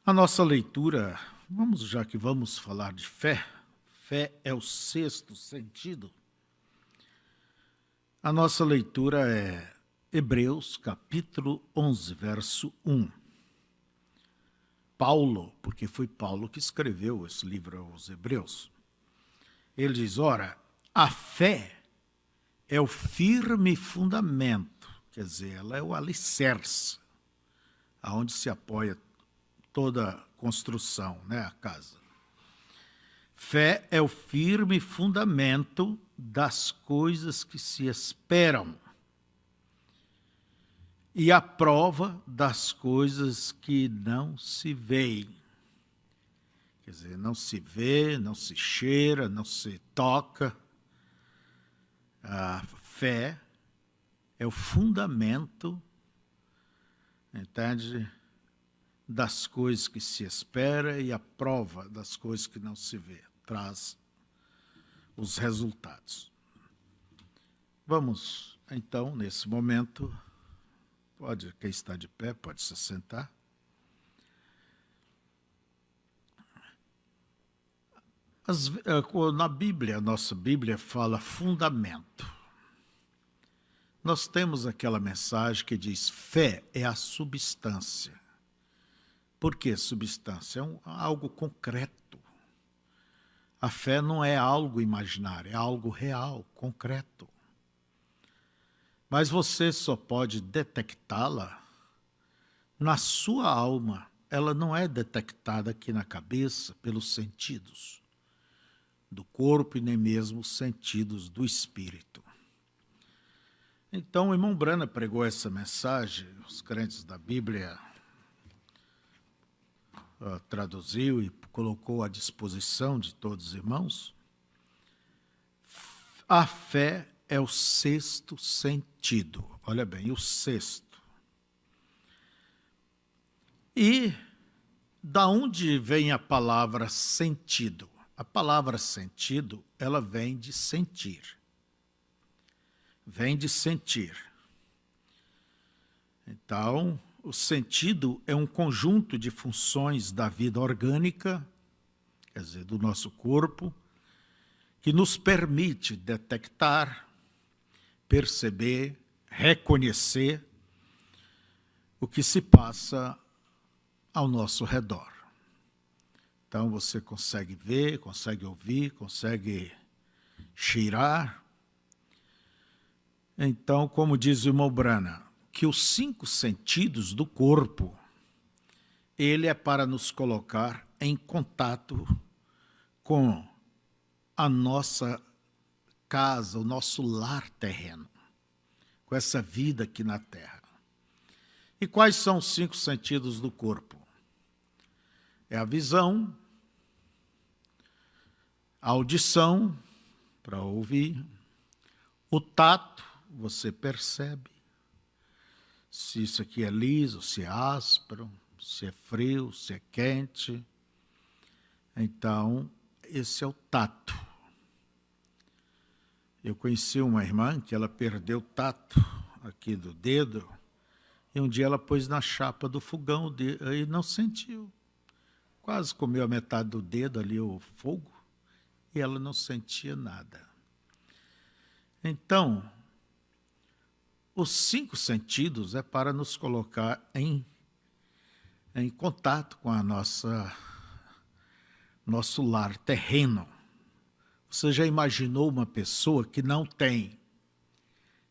A nossa leitura, já que vamos falar de fé, fé é o sexto sentido. A nossa leitura é Hebreus, capítulo 11, verso 1. Paulo, porque foi Paulo que escreveu esse livro aos Hebreus, ele diz, ora, a fé é o firme fundamento, quer dizer, ela é o alicerce, aonde se apoia toda a construção, a casa. Fé é o firme fundamento das coisas que se esperam e a prova das coisas que não se veem. Quer dizer, não se vê, não se cheira, não se toca. A fé é o fundamento, entende? Das coisas que se espera e a prova das coisas que não se vê. Traz os resultados. Vamos, então, nesse momento, quem está de pé, pode se sentar. Na Bíblia, a nossa Bíblia fala fundamento. Nós temos aquela mensagem que diz, fé é a substância. Por que substância? É algo concreto. A fé não é algo imaginário, é algo real, concreto. Mas você só pode detectá-la na sua alma. Ela não é detectada aqui na cabeça pelos sentidos do corpo e nem mesmo os sentidos do espírito. Então, o irmão Brana pregou essa mensagem, os crentes da Bíblia traduziu e colocou à disposição de todos os irmãos. A fé é o sexto sentido. Olha bem, o sexto. E da onde vem a palavra sentido? A palavra sentido, ela vem de sentir. Vem de sentir. Então, o sentido é um conjunto de funções da vida orgânica, quer dizer, do nosso corpo, que nos permite detectar, perceber, reconhecer o que se passa ao nosso redor. Então você consegue ver, consegue ouvir, consegue cheirar. Então, como diz o irmão Brana, que os 5 sentidos do corpo, ele é para nos colocar em contato com a nossa casa, o nosso lar terreno, com essa vida aqui na Terra. E quais são os 5 sentidos do corpo? É a visão, a audição, para ouvir, o tato, você percebe se isso aqui é liso, se é áspero, se é frio, se é quente. Então, esse é o tato. Eu conheci uma irmã que ela perdeu o tato aqui do dedo e um dia ela pôs na chapa do fogão e não sentiu. Quase comeu a metade do dedo ali, o fogo, e ela não sentia nada. Então, os 5 sentidos é para nos colocar em contato com a nosso lar terreno. Você já imaginou uma pessoa que não tem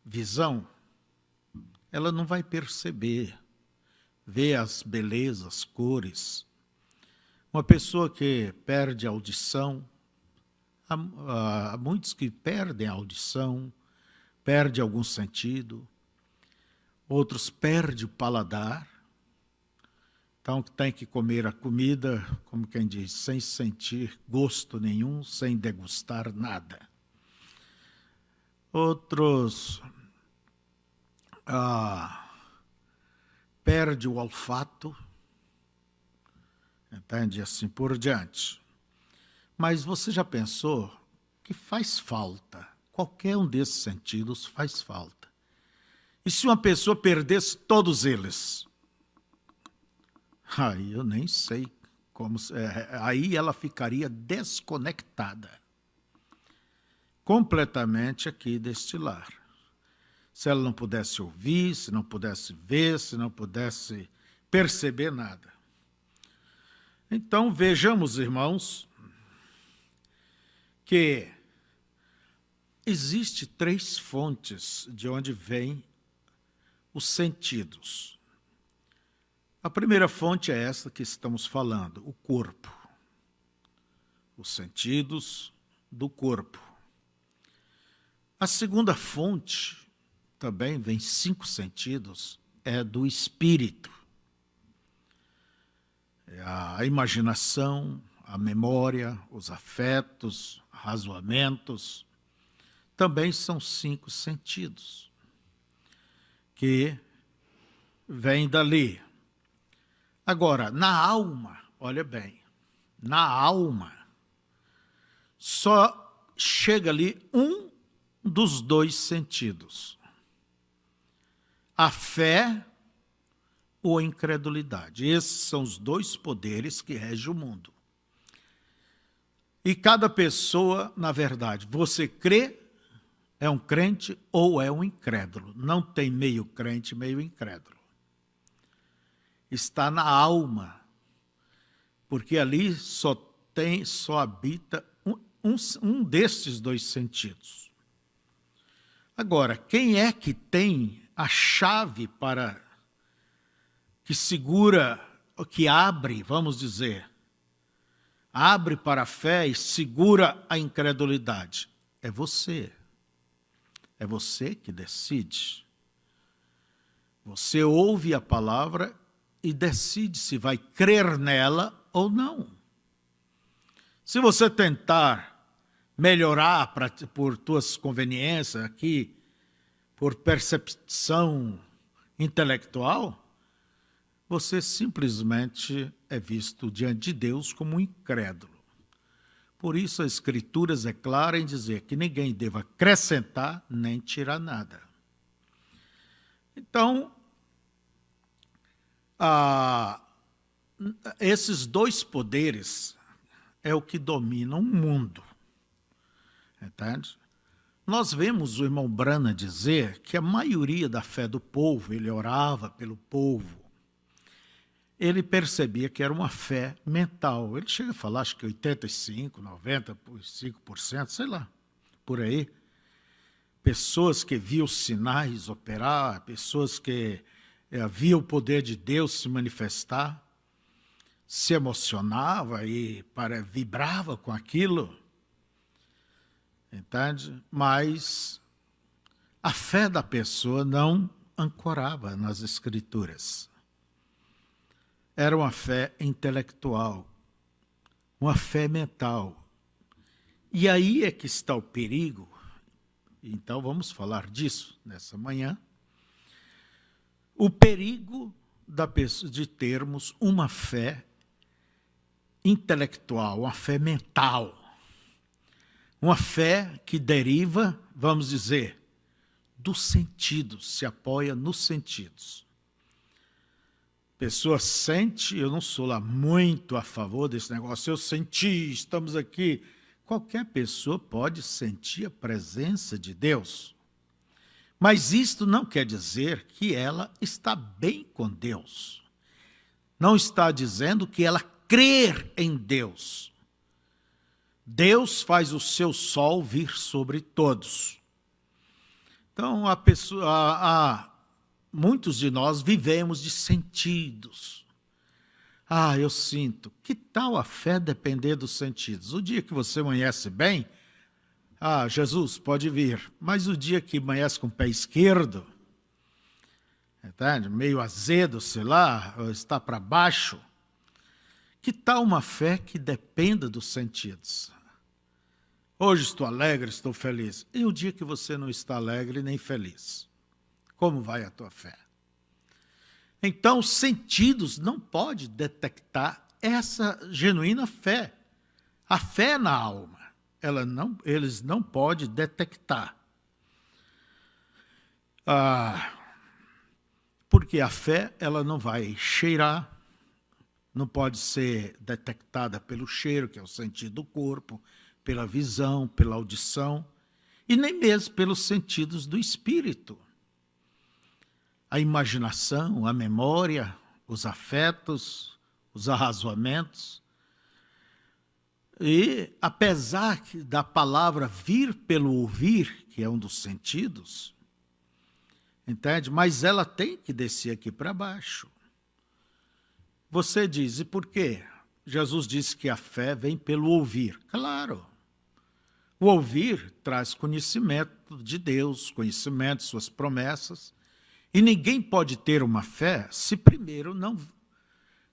visão? Ela não vai perceber, ver as belezas, cores. Uma pessoa que perde a audição, há muitos que perdem a audição, perdem algum sentido, outros perdem o paladar, então tem que comer a comida, como quem diz, sem sentir gosto nenhum, sem degustar nada. Outros perdem o olfato, entende? Assim por diante. Mas você já pensou que faz falta? Qualquer um desses sentidos faz falta. E se uma pessoa perdesse todos eles? Aí eu nem sei como. Aí ela ficaria desconectada completamente aqui deste lar. Se ela não pudesse ouvir, se não pudesse ver, se não pudesse perceber nada. Então vejamos, irmãos, que existe 3 fontes de onde vêm os sentidos. A primeira fonte é essa que estamos falando, o corpo. Os sentidos do corpo. A segunda fonte, também vem 5 sentidos, é do espírito. É a imaginação, a memória, os afetos, razoamentos, também são 5 sentidos que vêm dali. Agora, na alma, olha bem, na alma, só chega ali um dos 2 sentidos. A fé ou a incredulidade. Esses são os 2 poderes que regem o mundo. E cada pessoa, na verdade, você crê, é um crente ou é um incrédulo. Não tem meio crente, meio incrédulo. Está na alma, porque ali só habita um destes 2 sentidos. Agora, quem é que tem a chave para que segura, que abre, vamos dizer, abre para a fé e segura a incredulidade? É você. É você que decide. Você ouve a palavra e decide se vai crer nela ou não. Se você tentar melhorar por tuas conveniências aqui, por percepção intelectual, você simplesmente é visto diante de Deus como um incrédulo. Por isso, as Escrituras é clara em dizer que ninguém deva acrescentar nem tirar nada. Então, esses 2 poderes é o que dominam o mundo. Entende? Nós vemos o irmão Branham dizer que a maioria da fé do povo, ele orava pelo povo, ele percebia que era uma fé mental. Ele chega a falar, acho que 85%, 95%, sei lá, por aí. Pessoas que viam sinais operar, pessoas que viam o poder de Deus se manifestar, se emocionava e vibrava com aquilo. Entende? Mas a fé da pessoa não ancorava nas Escrituras. Era uma fé intelectual, uma fé mental. E aí é que está o perigo. Então vamos falar disso nessa manhã. O perigo de termos uma fé intelectual, uma fé mental. Uma fé que deriva, vamos dizer, dos sentidos, se apoia nos sentidos. Pessoa sente, eu não sou lá muito a favor desse negócio, eu senti, estamos aqui. Qualquer pessoa pode sentir a presença de Deus. Mas isto não quer dizer que ela está bem com Deus. Não está dizendo que ela crê em Deus. Deus faz o seu sol vir sobre todos. Então, muitos de nós vivemos de sentidos. Eu sinto. Que tal a fé depender dos sentidos? O dia que você amanhece bem, Jesus pode vir. Mas o dia que amanhece com o pé esquerdo, entende? Meio azedo, sei lá, está para baixo, que tal uma fé que dependa dos sentidos? Hoje estou alegre, estou feliz. E o dia que você não está alegre nem feliz? Como vai a tua fé? Então, os sentidos não podem detectar essa genuína fé. A fé na alma, eles não podem detectar. Porque a fé, ela não vai cheirar, não pode ser detectada pelo cheiro, que é o sentido do corpo, pela visão, pela audição, e nem mesmo pelos sentidos do espírito. A imaginação, a memória, os afetos, os arrazoamentos. E, apesar da palavra vir pelo ouvir, que é um dos sentidos, entende? Mas ela tem que descer aqui para baixo. Você diz, e por quê? Jesus disse que a fé vem pelo ouvir. Claro. O ouvir traz conhecimento de Deus, conhecimento de suas promessas. E ninguém pode ter uma fé se primeiro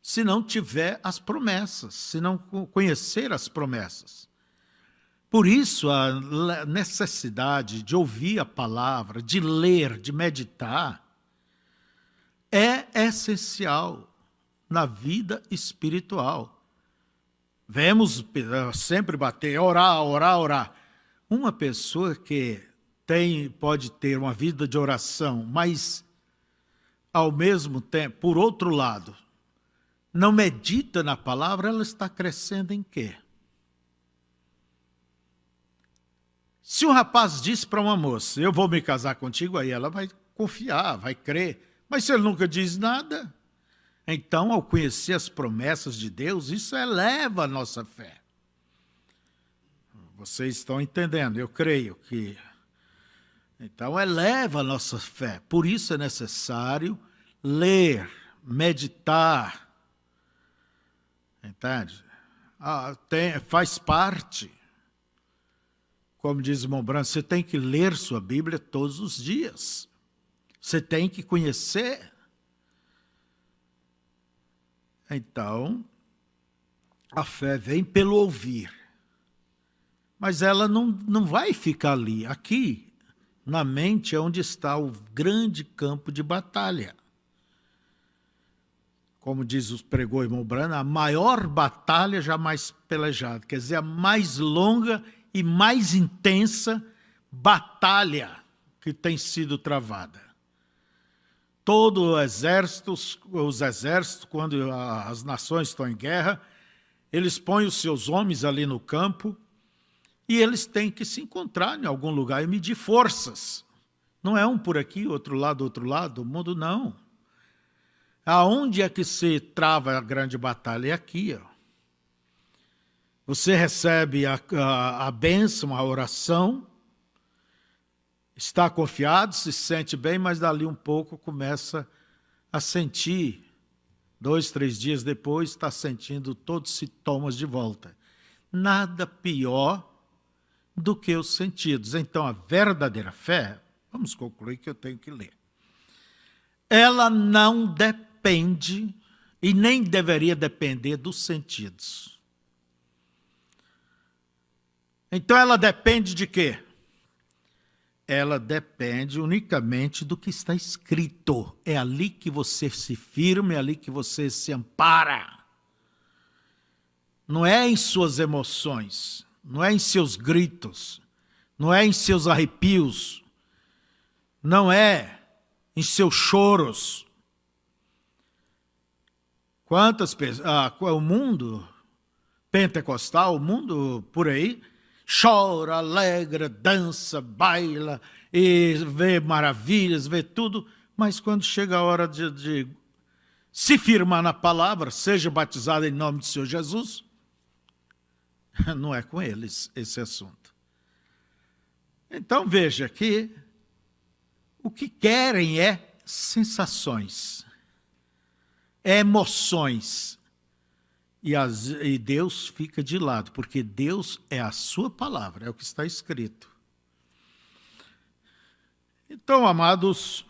se não tiver as promessas, se não conhecer as promessas. Por isso, a necessidade de ouvir a palavra, de ler, de meditar, é essencial na vida espiritual. Vemos sempre bater, orar, orar, orar. Uma pessoa que pode ter uma vida de oração, mas, ao mesmo tempo, por outro lado, não medita na palavra, ela está crescendo em quê? Se um rapaz diz para uma moça, eu vou me casar contigo, aí ela vai confiar, vai crer. Mas se ele nunca diz nada, então, ao conhecer as promessas de Deus, isso eleva a nossa fé. Vocês estão entendendo, eu creio que... Então, eleva a nossa fé. Por isso é necessário ler, meditar. Entende? Faz parte. Como diz o irmão Branco, você tem que ler sua Bíblia todos os dias. Você tem que conhecer. Então, a fé vem pelo ouvir. Mas ela não vai ficar ali. Aqui, na mente, é onde está o grande campo de batalha. Como diz o pregou irmão Brana, a maior batalha jamais pelejada. Quer dizer, a mais longa e mais intensa batalha que tem sido travada. Todo os exércitos, quando as nações estão em guerra, eles põem os seus homens ali no campo e eles têm que se encontrar em algum lugar e medir forças. Não é um por aqui, outro lado, o mundo não. Aonde é que se trava a grande batalha? É aqui, ó. Você recebe a bênção, a oração, está confiado, se sente bem, mas dali um pouco começa a sentir, 2, 3 dias depois, está sentindo todos os sintomas de volta. Nada pior do que os sentidos. Então, a verdadeira fé, vamos concluir que eu tenho que ler, ela não depende e nem deveria depender dos sentidos. Então, ela depende de quê? Ela depende unicamente do que está escrito. É ali que você se firma, é ali que você se ampara. Não é em suas emoções, não é em seus gritos, não é em seus arrepios, não é em seus choros. Quantas pessoas... o mundo pentecostal, o mundo por aí... chora, alegra, dança, baila, e vê maravilhas, vê tudo, mas quando chega a hora de se firmar na palavra, seja batizado em nome do Senhor Jesus, não é com eles esse assunto. Então veja que o que querem é sensações, emoções, e Deus fica de lado, porque Deus é a sua palavra, é o que está escrito. Então, amados,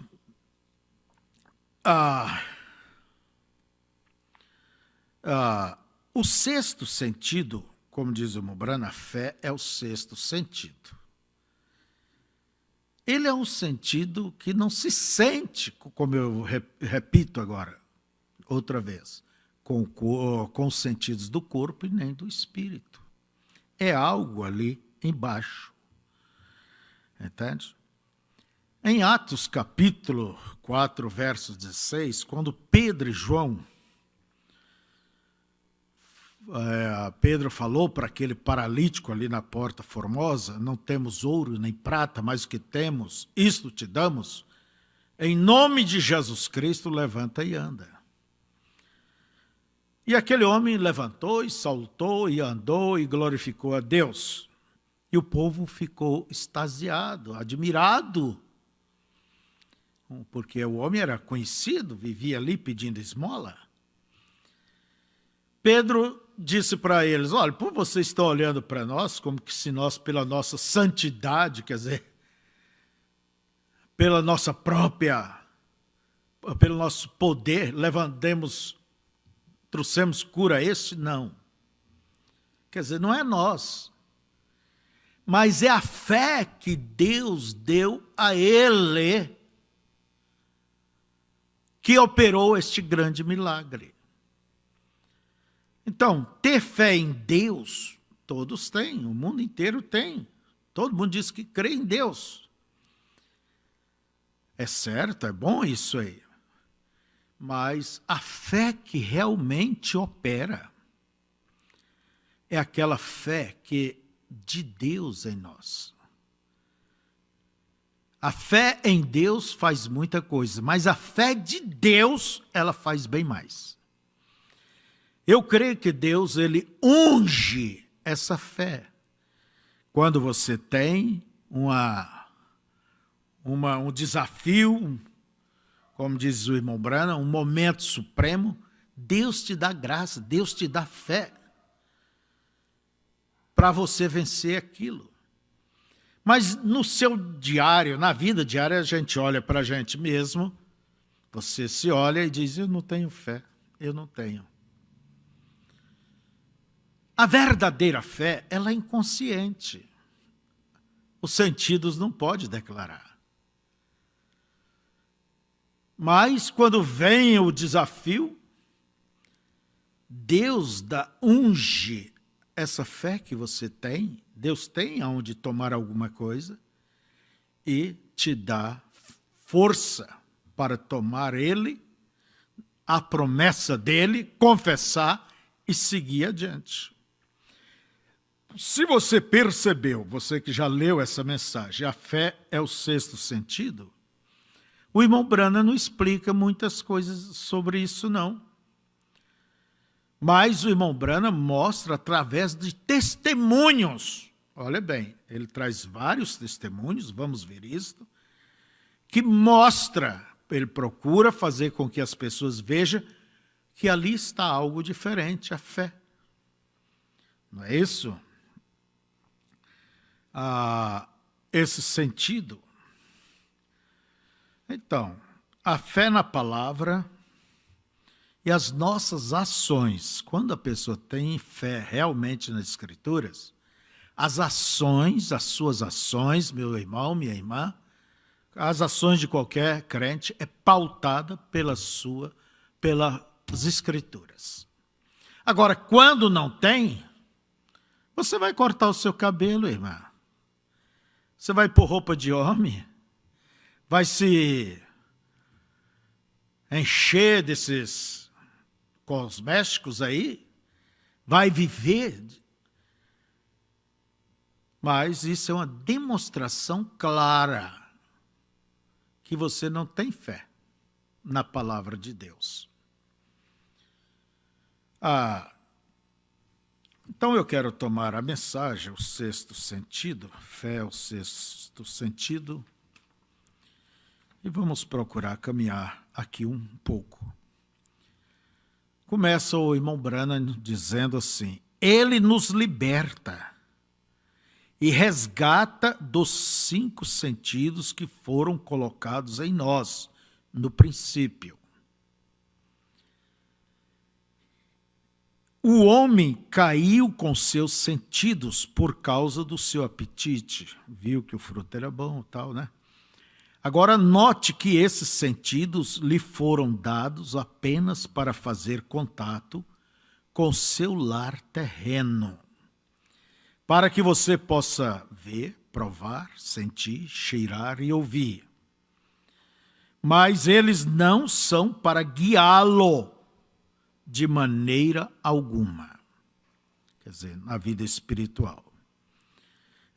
o sexto sentido, como diz o Mubrana, a fé é o sexto sentido. Ele é um sentido que não se sente, como eu repito agora, outra vez, com os sentidos do corpo e nem do espírito. É algo ali embaixo. Entende? Em Atos capítulo 4, verso 16, quando Pedro e João Pedro falou para aquele paralítico ali na Porta Formosa, não temos ouro nem prata, mas o que temos, isto te damos. Em nome de Jesus Cristo, levanta e anda. E aquele homem levantou e saltou e andou e glorificou a Deus. E o povo ficou extasiado, admirado, porque o homem era conhecido, vivia ali pedindo esmola. Pedro disse para eles, olha, por vocês estão olhando para nós como que se nós, pela nossa santidade, quer dizer, pela nossa própria, pelo nosso poder, trouxemos cura a este? Não. Quer dizer, não é nós, mas é a fé que Deus deu a ele que operou este grande milagre. Então, ter fé em Deus, todos têm, o mundo inteiro tem. Todo mundo diz que crê em Deus. É certo, é bom isso aí. Mas a fé que realmente opera é aquela fé que de Deus em nós. A fé em Deus faz muita coisa, mas a fé de Deus, ela faz bem mais. Eu creio que Deus, ele unge essa fé. Quando você tem um desafio, como diz o irmão Branham, um momento supremo, Deus te dá graça, Deus te dá fé para você vencer aquilo. Mas no seu diário, na vida diária, a gente olha para a gente mesmo, você se olha e diz, eu não tenho fé, eu não tenho. A verdadeira fé, ela é inconsciente. Os sentidos não podem declarar. Mas quando vem o desafio, Deus unge essa fé que você tem, Deus tem aonde tomar alguma coisa e te dá força para tomar ele, a promessa dele, confessar e seguir adiante. Se você percebeu, você que já leu essa mensagem, a fé é o sexto sentido, o irmão Branham não explica muitas coisas sobre isso, não. Mas o irmão Branham mostra através de testemunhos. Olha bem, ele traz vários testemunhos, vamos ver isto, que mostra, ele procura fazer com que as pessoas vejam que ali está algo diferente, a fé. Não é isso? Esse sentido. Então, a fé na palavra e as nossas ações. Quando a pessoa tem fé realmente nas Escrituras, as ações, as suas ações, meu irmão, minha irmã, as ações de qualquer crente é pautada pelas Escrituras. Agora, quando não tem, você vai cortar o seu cabelo, irmã. Você vai pôr roupa de homem, vai se encher desses cosméticos aí, vai viver. Mas isso é uma demonstração clara que você não tem fé na palavra de Deus. Então eu quero tomar a mensagem, o sexto sentido, fé, o sexto sentido, e vamos procurar caminhar aqui um pouco. Começa o irmão Branham dizendo assim, ele nos liberta e resgata dos 5 sentidos que foram colocados em nós no princípio. O homem caiu com seus sentidos por causa do seu apetite. Viu que o fruto era bom e tal, né? Agora note que esses sentidos lhe foram dados apenas para fazer contato com seu lar terreno. Para que você possa ver, provar, sentir, cheirar e ouvir. Mas eles não são para guiá-lo de maneira alguma. quer dizer, na vida espiritual.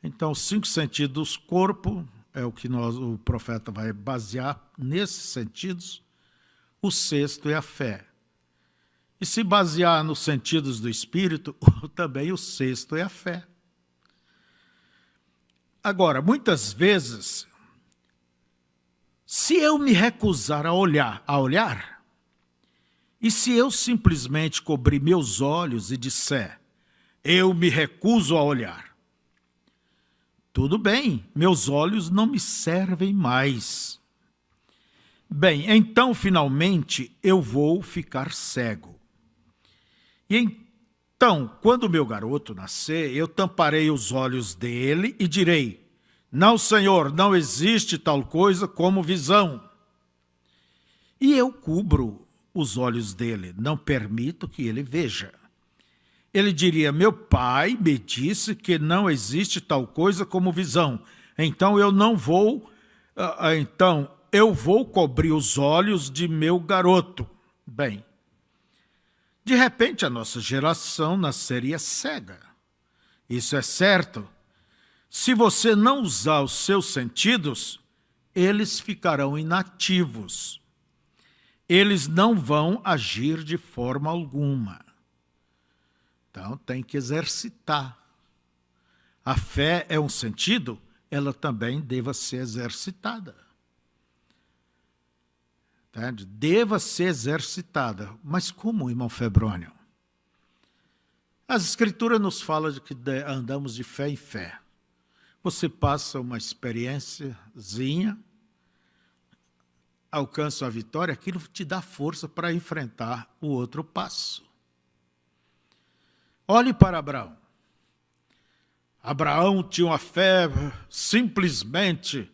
Então, os 5 sentidos do corpo é o que o profeta vai basear nesses sentidos. O 6º é a fé. E se basear nos sentidos do espírito, também o 6º é a fé. Agora, muitas vezes, se eu me recusar a olhar, e se eu simplesmente cobrir meus olhos e disser, eu me recuso a olhar, tudo bem, meus olhos não me servem mais. Bem, então, finalmente, eu vou ficar cego. E então, quando meu garoto nascer, eu tamparei os olhos dele e direi, não, Senhor, não existe tal coisa como visão. E eu cubro os olhos dele, não permito que ele veja. Ele diria, meu pai me disse que não existe tal coisa como visão, então eu vou cobrir os olhos de meu garoto. Bem, de repente a nossa geração nasceria cega. Isso é certo. Se você não usar os seus sentidos, eles ficarão inativos. Eles não vão agir de forma alguma. Então, tem que exercitar. A fé é um sentido, ela também deva ser exercitada. Entende? Deva ser exercitada. Mas como, irmão Febrônio? As Escrituras nos falam de que andamos de fé em fé. Você passa uma experiênciazinha, alcança a vitória, aquilo te dá força para enfrentar o outro passo. Olhe para Abraão. Abraão tinha uma fé simplesmente,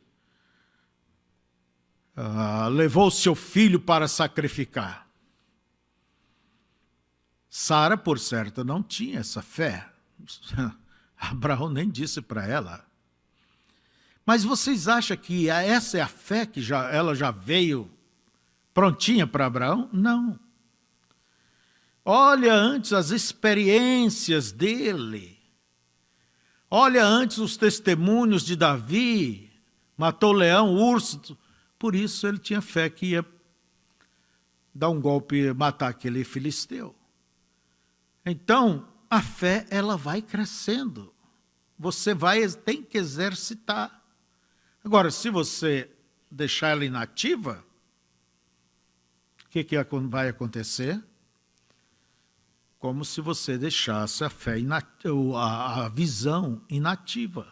levou seu filho para sacrificar. Sara, por certo, não tinha essa fé. Abraão nem disse para ela. Mas vocês acham que essa é a fé que ela já veio prontinha para Abraão? Não. Olha antes as experiências dele. Olha antes os testemunhos de Davi. Matou leão, urso. Por isso ele tinha fé que ia dar um golpe, matar aquele filisteu. Então, a fé, ela vai crescendo. Você tem que exercitar. Agora, se você deixar ela inativa, o que vai acontecer? Como se você deixasse a fé a visão inativa.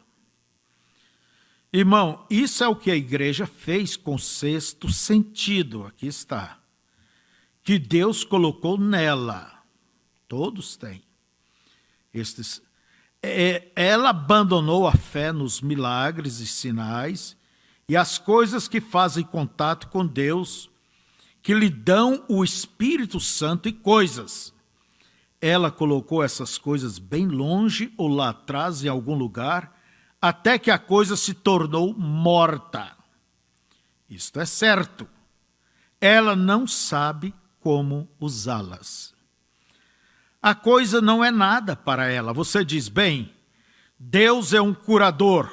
Irmão, isso é o que a igreja fez com o 6º sentido. Aqui está. Que Deus colocou nela. Todos têm. Ela abandonou a fé nos milagres e sinais e as coisas que fazem contato com Deus, que lhe dão o Espírito Santo e coisas. Ela colocou essas coisas bem longe ou lá atrás em algum lugar, até que a coisa se tornou morta. Isto é certo. Ela não sabe como usá-las. A coisa não é nada para ela. Você diz, bem, Deus é um curador.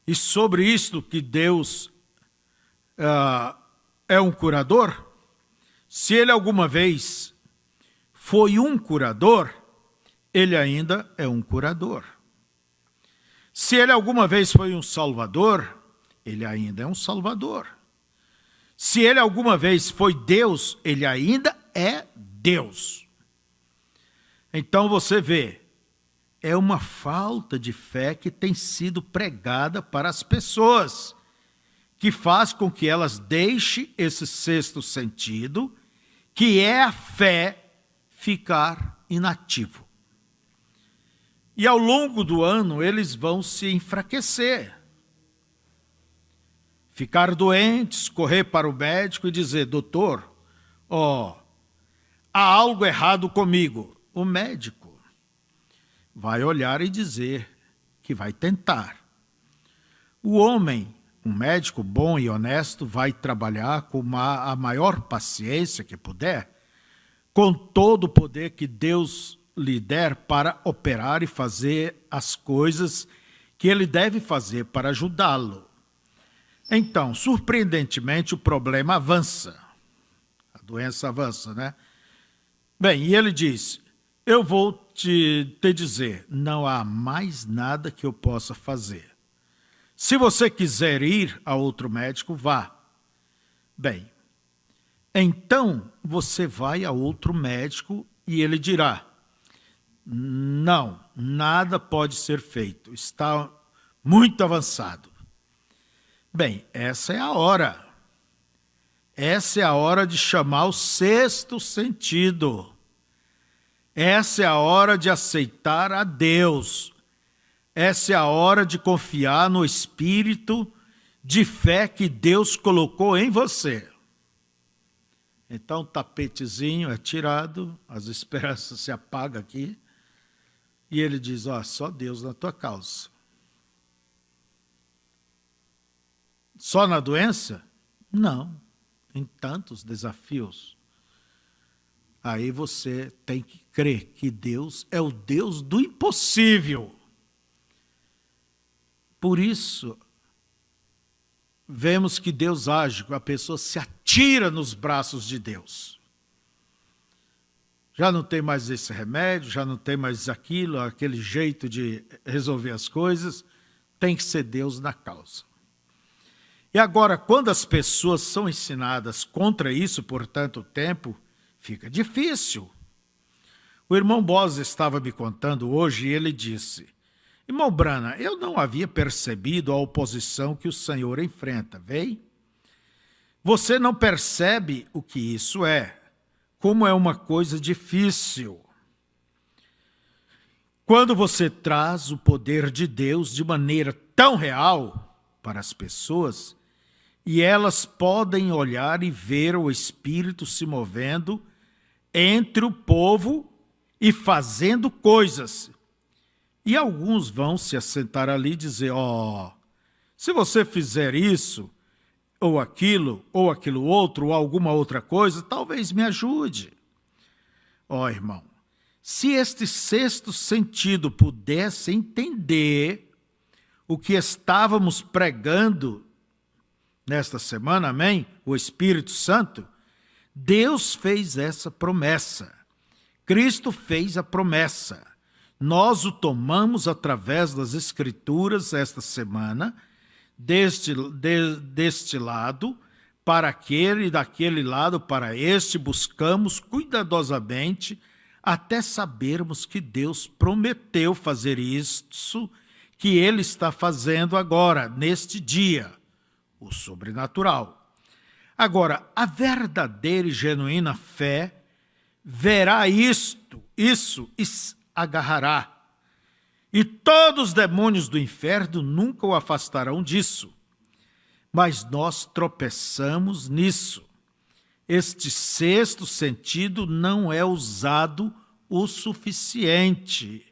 E sobre isto que Deus é um curador, se ele alguma vez foi um curador, ele ainda é um curador. Se ele alguma vez foi um salvador, ele ainda é um salvador. Se ele alguma vez foi Deus, ele ainda é Deus. Então você vê, é uma falta de fé que tem sido pregada para as pessoas, que faz com que elas deixem esse 6º sentido, que é a fé, ficar inativo. E ao longo do ano eles vão se enfraquecer, ficar doentes, correr para o médico e dizer, doutor, há algo errado comigo. O médico vai olhar e dizer que vai tentar. O homem, um médico bom e honesto, vai trabalhar com a maior paciência que puder com todo o poder que Deus lhe der para operar e fazer as coisas que ele deve fazer para ajudá-lo. Então, surpreendentemente, o problema avança. A doença avança, né? Bem, e ele diz, eu vou te dizer, não há mais nada que eu possa fazer. Se você quiser ir a outro médico, vá. Bem, então você vai a outro médico e ele dirá, não, nada pode ser feito, está muito avançado. Bem, essa é a hora. Essa é a hora de chamar o sexto sentido. Essa é a hora de aceitar a Deus. Essa é a hora de confiar no espírito de fé que Deus colocou em você. Então o tapetezinho é tirado, as esperanças se apagam aqui, e ele diz, ó, só Deus na tua causa. Só na doença? Não, em tantos desafios. Aí você tem que crer que Deus é o Deus do impossível. Por isso, vemos que Deus age, a pessoa se atira nos braços de Deus. Já não tem mais esse remédio, já não tem mais aquilo, aquele jeito de resolver as coisas, tem que ser Deus na causa. E agora, quando as pessoas são ensinadas contra isso por tanto tempo, fica difícil. O irmão Boz estava me contando hoje e ele disse, irmão Brana, eu não havia percebido a oposição que o Senhor enfrenta, vê? Você não percebe o que isso é, como é uma coisa difícil. Quando você traz o poder de Deus de maneira tão real para as pessoas, e elas podem olhar e ver o Espírito se movendo entre o povo e fazendo coisas. E alguns vão se assentar ali e dizer, se você fizer isso, ou aquilo outro, ou alguma outra coisa, talvez me ajude. Irmão, se este sexto sentido pudesse entender o que estávamos pregando nesta semana, amém? O Espírito Santo, Deus fez essa promessa. Cristo fez a promessa. Nós o tomamos através das Escrituras esta semana, deste lado para aquele e daquele lado para este, buscamos cuidadosamente até sabermos que Deus prometeu fazer isso que Ele está fazendo agora, neste dia, o sobrenatural. Agora, a verdadeira e genuína fé verá isso e agarrará. E todos os demônios do inferno nunca o afastarão disso. Mas nós tropeçamos nisso. Este sexto sentido não é usado o suficiente.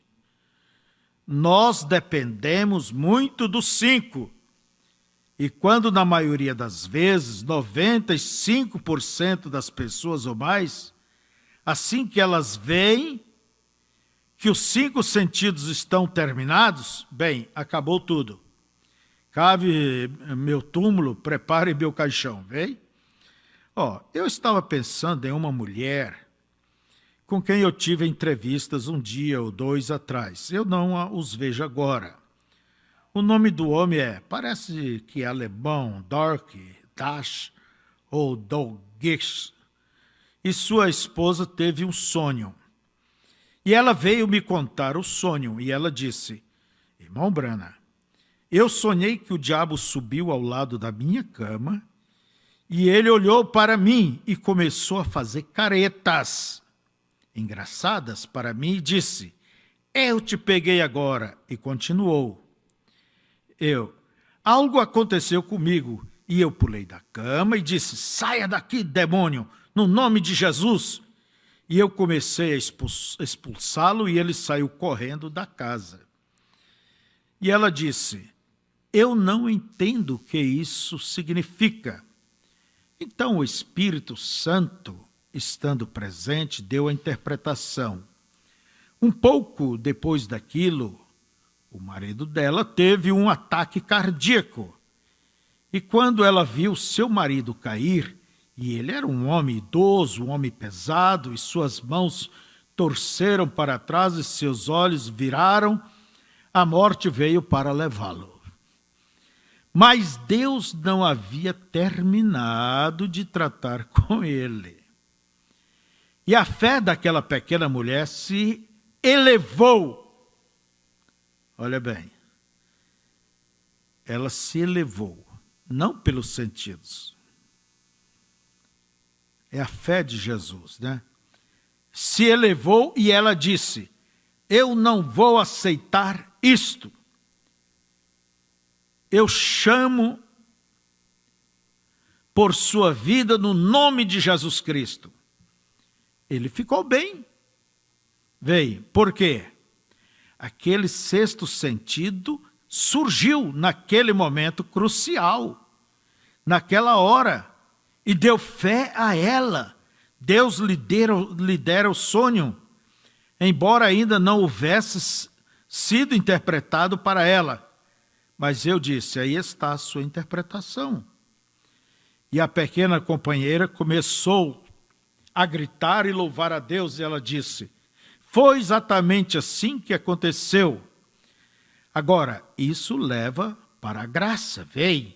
Nós dependemos muito do 5. E quando, na maioria das vezes, 95% das pessoas ou mais, assim que elas veem que os 5 sentidos estão terminados, bem, acabou tudo. Cave meu túmulo, prepare meu caixão, vem? Eu estava pensando em uma mulher com quem eu tive entrevistas um dia ou 2 atrás. Eu não os vejo agora. O nome do homem parece que é alemão, Dash ou Dogish. E sua esposa teve um sonho. E ela veio me contar o sonho, e ela disse, irmão Brana, eu sonhei que o diabo subiu ao lado da minha cama, e ele olhou para mim e começou a fazer caretas engraçadas para mim e disse, eu te peguei agora, e continuou. Algo aconteceu comigo, e eu pulei da cama e disse, saia daqui, demônio, no nome de Jesus. E eu comecei a expulsá-lo e ele saiu correndo da casa. E ela disse, eu não entendo o que isso significa. Então o Espírito Santo estando presente, deu a interpretação. Um pouco depois daquilo, o marido dela teve um ataque cardíaco. E quando ela viu seu marido cair, e ele era um homem idoso, um homem pesado, e suas mãos torceram para trás e seus olhos viraram, a morte veio para levá-lo. Mas Deus não havia terminado de tratar com ele. E a fé daquela pequena mulher se elevou. Olha bem, ela se elevou, não pelos sentidos. É a fé de Jesus, né? Se elevou e ela disse: eu não vou aceitar isto. Eu chamo por sua vida no nome de Jesus Cristo. Ele ficou bem. Veio. Por quê? Aquele sexto sentido surgiu naquele momento crucial, naquela hora, e deu fé a ela. Deus lhe dera o sonho, embora ainda não houvesse sido interpretado para ela. Mas eu disse, aí está a sua interpretação. E a pequena companheira começou a gritar e louvar a Deus, e ela disse: foi exatamente assim que aconteceu. Agora, isso leva para a graça, vem.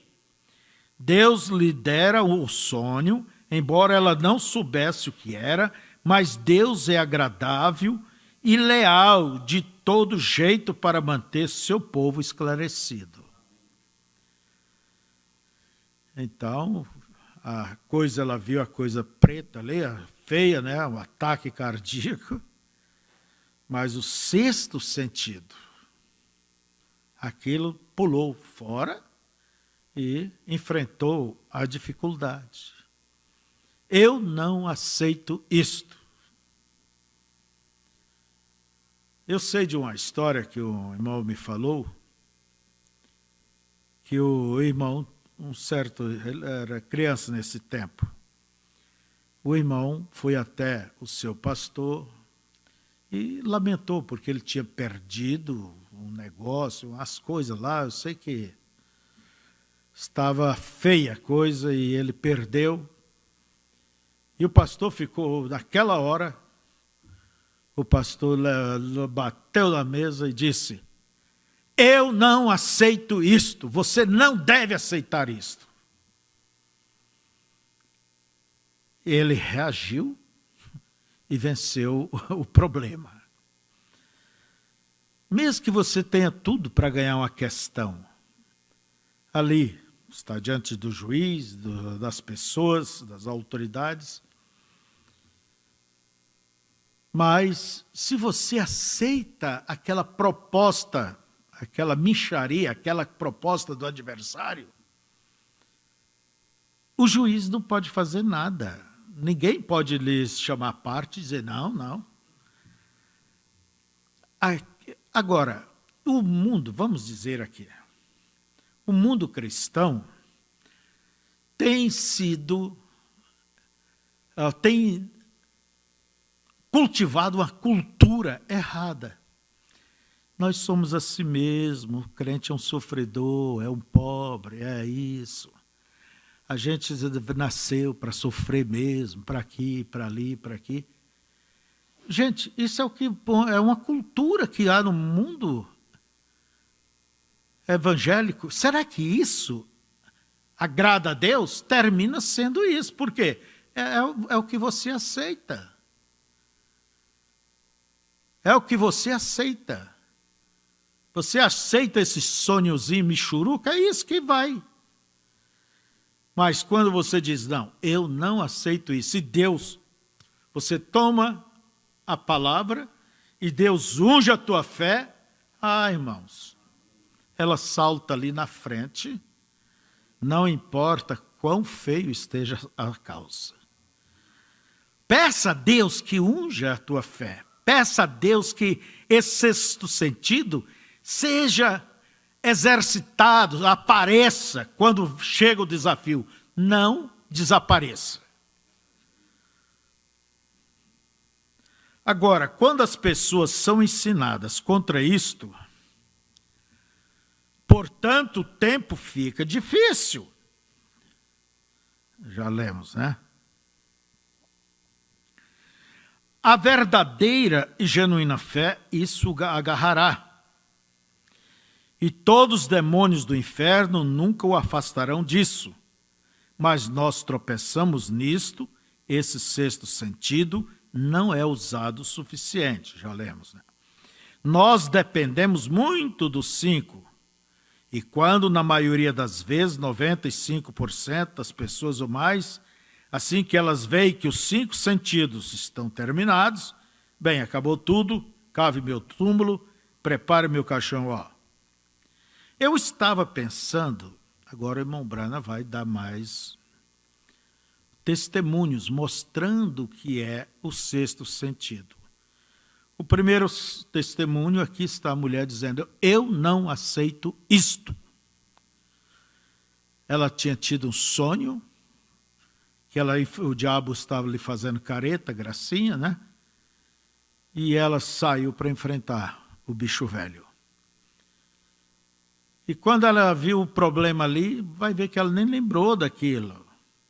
Deus lhe dera o sonho, embora ela não soubesse o que era, mas Deus é agradável e leal de todo jeito para manter seu povo esclarecido. Então, ela viu a coisa preta ali, feia, né? Um ataque cardíaco. Mas o sexto sentido, aquilo pulou fora e enfrentou a dificuldade. Eu não aceito isto. Eu sei de uma história que o irmão me falou, que o irmão, ele era criança nesse tempo, o irmão foi até o seu pastor e lamentou, porque ele tinha perdido um negócio, umas coisas lá, eu sei que estava feia a coisa e ele perdeu. E o pastor ficou, naquela hora, o pastor bateu na mesa e disse: eu não aceito isto, você não deve aceitar isto. Ele reagiu e venceu o problema. Mesmo que você tenha tudo para ganhar uma questão, ali está diante do juiz, das pessoas, das autoridades, mas se você aceita aquela proposta, aquela mixaria, aquela proposta do adversário, o juiz não pode fazer nada. Ninguém pode lhes chamar à parte e dizer não, não. Agora, o mundo, vamos dizer aqui, o mundo cristão tem cultivado uma cultura errada. Nós somos assim mesmo, o crente é um sofredor, é um pobre, é isso. A gente nasceu para sofrer mesmo, para aqui, para ali, para aqui. Gente, isso é uma cultura que há no mundo evangélico. Será que isso agrada a Deus? Termina sendo isso. Por quê? É o que você aceita. É o que você aceita. Você aceita esse sonhozinho michuruca, é isso que vai. Mas quando você diz, não, eu não aceito isso, e Deus, você toma a palavra e Deus unge a tua fé, irmãos, ela salta ali na frente, não importa quão feio esteja a causa. Peça a Deus que unja a tua fé, peça a Deus que esse sexto sentido seja exercitado, apareça quando chega o desafio. Não desapareça. Agora, quando as pessoas são ensinadas contra isto, portanto, o tempo fica difícil. Já lemos, né? A verdadeira e genuína fé, isso agarrará. E todos os demônios do inferno nunca o afastarão disso. Mas nós tropeçamos nisto, esse sexto sentido não é usado o suficiente, já lemos, né? Nós dependemos muito dos 5. E quando, na maioria das vezes, 95% das pessoas ou mais, assim que elas veem que os 5 sentidos estão terminados, bem, acabou tudo, cave meu túmulo, prepare meu caixão, ó. Eu estava pensando, agora o irmão Brana vai dar mais testemunhos, mostrando o que é o sexto sentido. O primeiro testemunho, aqui está a mulher dizendo, eu não aceito isto. Ela tinha tido um sonho, que o diabo estava lhe fazendo careta, gracinha, né? E ela saiu para enfrentar o bicho velho. E quando ela viu o problema ali, vai ver que ela nem lembrou daquilo,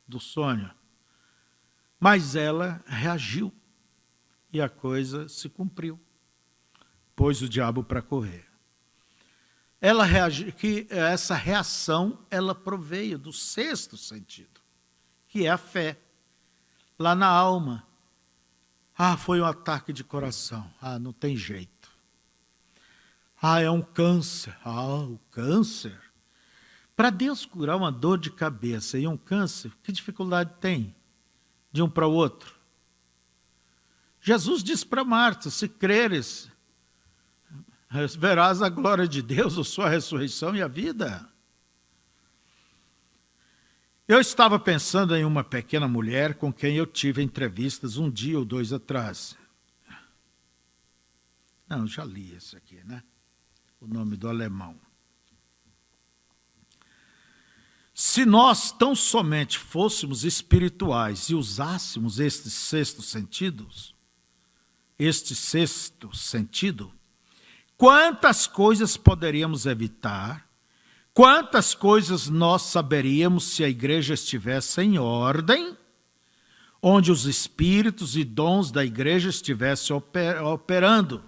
do sonho. Mas ela reagiu e a coisa se cumpriu. Pôs o diabo para correr. Ela reagiu, que essa reação ela proveio do sexto sentido, que é a fé, lá na alma. Ah, foi um ataque de coração. Ah, não tem jeito. Ah, é um câncer. Ah, o câncer. Para Deus curar uma dor de cabeça e um câncer, que dificuldade tem de um para o outro? Jesus disse para Marta, se creres, verás a glória de Deus, a sua ressurreição e a vida. Eu estava pensando em uma pequena mulher com quem eu tive entrevistas um dia ou 2 atrás. Não, já li esse aqui, né? O nome do alemão. Se nós tão somente fôssemos espirituais e usássemos este sexto sentido, quantas coisas poderíamos evitar, quantas coisas nós saberíamos se a igreja estivesse em ordem, onde os espíritos e dons da igreja estivessem operando.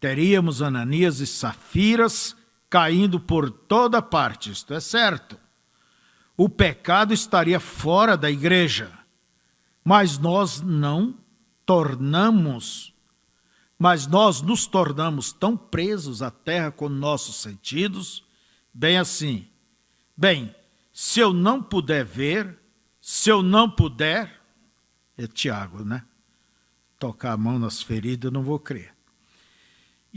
Teríamos Ananias e Safiras caindo por toda parte, isto é certo. O pecado estaria fora da igreja, mas nós nos tornamos tão presos à terra com nossos sentidos, bem assim. Bem, se eu não puder ver, se eu não puder, é Tiago, né? Tocar a mão nas feridas, eu não vou crer.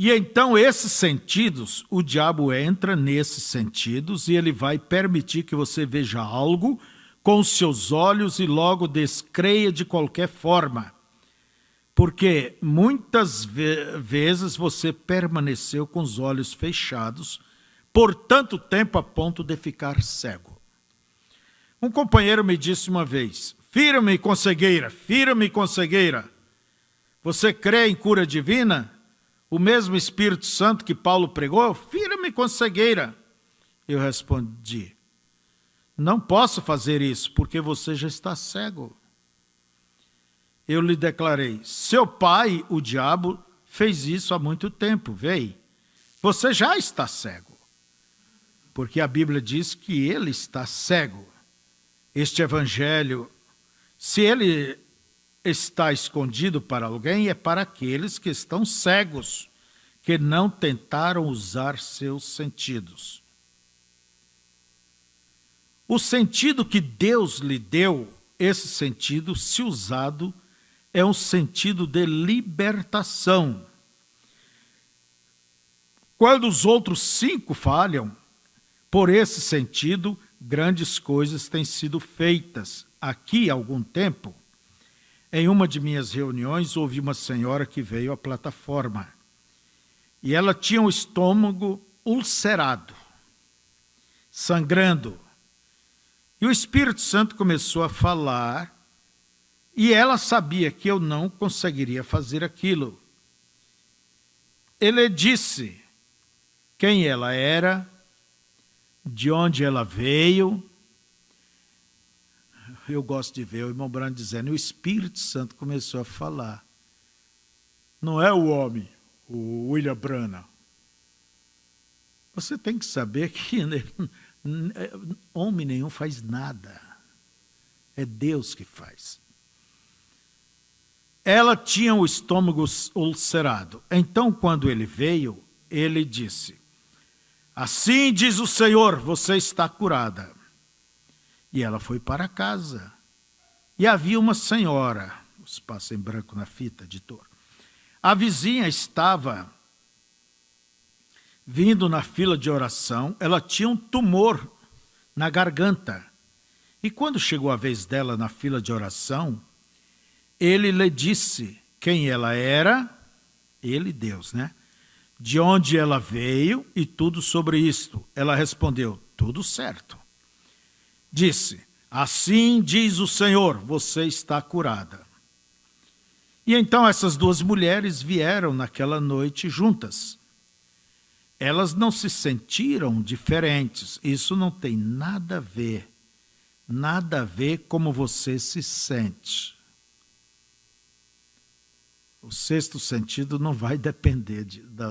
E então esses sentidos, o diabo entra nesses sentidos e ele vai permitir que você veja algo com os seus olhos e logo descreia de qualquer forma. Porque muitas vezes você permaneceu com os olhos fechados por tanto tempo a ponto de ficar cego. Um companheiro me disse uma vez, firme com cegueira, você crê em cura divina? O mesmo Espírito Santo que Paulo pregou, firme com cegueira. Eu respondi, não posso fazer isso, porque você já está cego. Eu lhe declarei, seu pai, o diabo, fez isso há muito tempo, veio. Você já está cego. Porque a Bíblia diz que ele está cego. Este evangelho, se ele está escondido para alguém, é para aqueles que estão cegos, que não tentaram usar seus sentidos. O sentido que Deus lhe deu, esse sentido, se usado, é um sentido de libertação. Quando os outros 5 falham, por esse sentido, grandes coisas têm sido feitas. Aqui, há algum tempo, em uma de minhas reuniões, houve uma senhora que veio à plataforma. E ela tinha o estômago ulcerado, sangrando. E o Espírito Santo começou a falar, E ela sabia que eu não conseguiria fazer aquilo. Ele disse quem ela era, de onde ela veio. Eu gosto de ver o irmão Branham dizendo, e o Espírito Santo começou a falar. Não é o homem, o William Branham. Você tem que saber que homem nenhum faz nada. É Deus que faz. Ela tinha o estômago ulcerado. Então, quando ele veio, ele disse, assim diz o Senhor, você está curada. E ela foi para casa. E havia uma senhora, os passa em branco na fita, editor. A vizinha estava vindo na fila de oração, ela tinha um tumor na garganta. E quando chegou a vez dela na fila de oração, ele lhe disse quem ela era, ele, Deus, né? De onde ela veio e tudo sobre isto. Ela respondeu, tudo certo. Disse, assim diz o Senhor, você está curada. E então essas duas mulheres vieram naquela noite juntas. Elas não se sentiram diferentes. Isso não tem nada a ver como você se sente. O sexto sentido não vai depender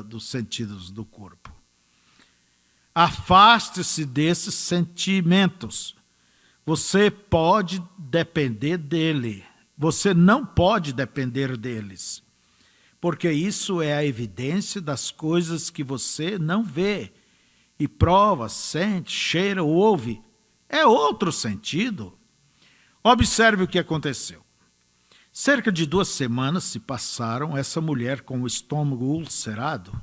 dos sentidos do corpo. Afaste-se desses sentimentos. Você pode depender dele. Você não pode depender deles. Porque isso é a evidência das coisas que você não vê. E prova, sente, cheira, ouve. É outro sentido. Observe o que aconteceu. Cerca de 2 semanas se passaram, essa mulher com o estômago ulcerado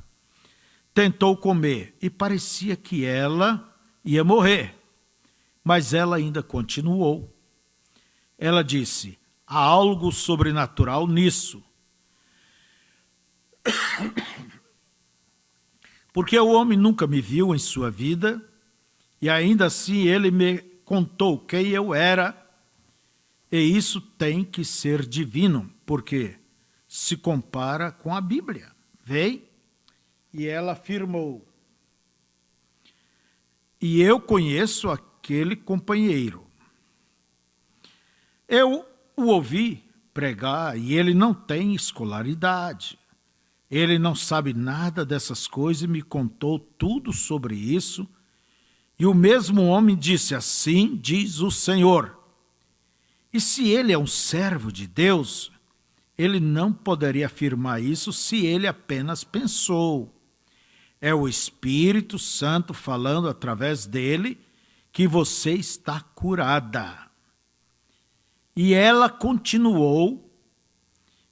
tentou comer e parecia que ela ia morrer. Mas ela ainda continuou. Ela disse, há algo sobrenatural nisso. Porque o homem nunca me viu em sua vida, e ainda assim ele me contou quem eu era, e isso tem que ser divino, porque se compara com a Bíblia. Veio, e ela afirmou, e eu conheço aquele companheiro. Eu o ouvi pregar, e ele não tem escolaridade. Ele não sabe nada dessas coisas e me contou tudo sobre isso. E o mesmo homem disse, assim diz o Senhor. E se ele é um servo de Deus, ele não poderia afirmar isso se ele apenas pensou. É o Espírito Santo falando através dele que você está curada. E ela continuou.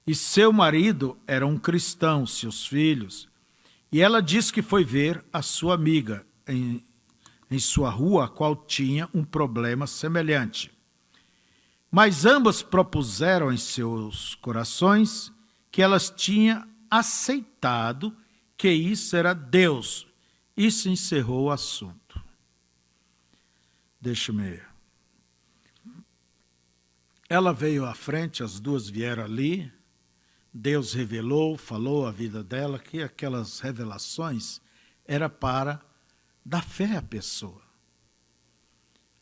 E seu marido era um cristão, seus filhos. E ela disse que foi ver a sua amiga em sua rua, a qual tinha um problema semelhante. Mas ambas propuseram em seus corações que elas tinham aceitado que isso era Deus. E se encerrou o assunto. Deixa-me. Ela veio à frente, as duas vieram ali. Deus revelou, falou a vida dela, que aquelas revelações era para dar fé à pessoa.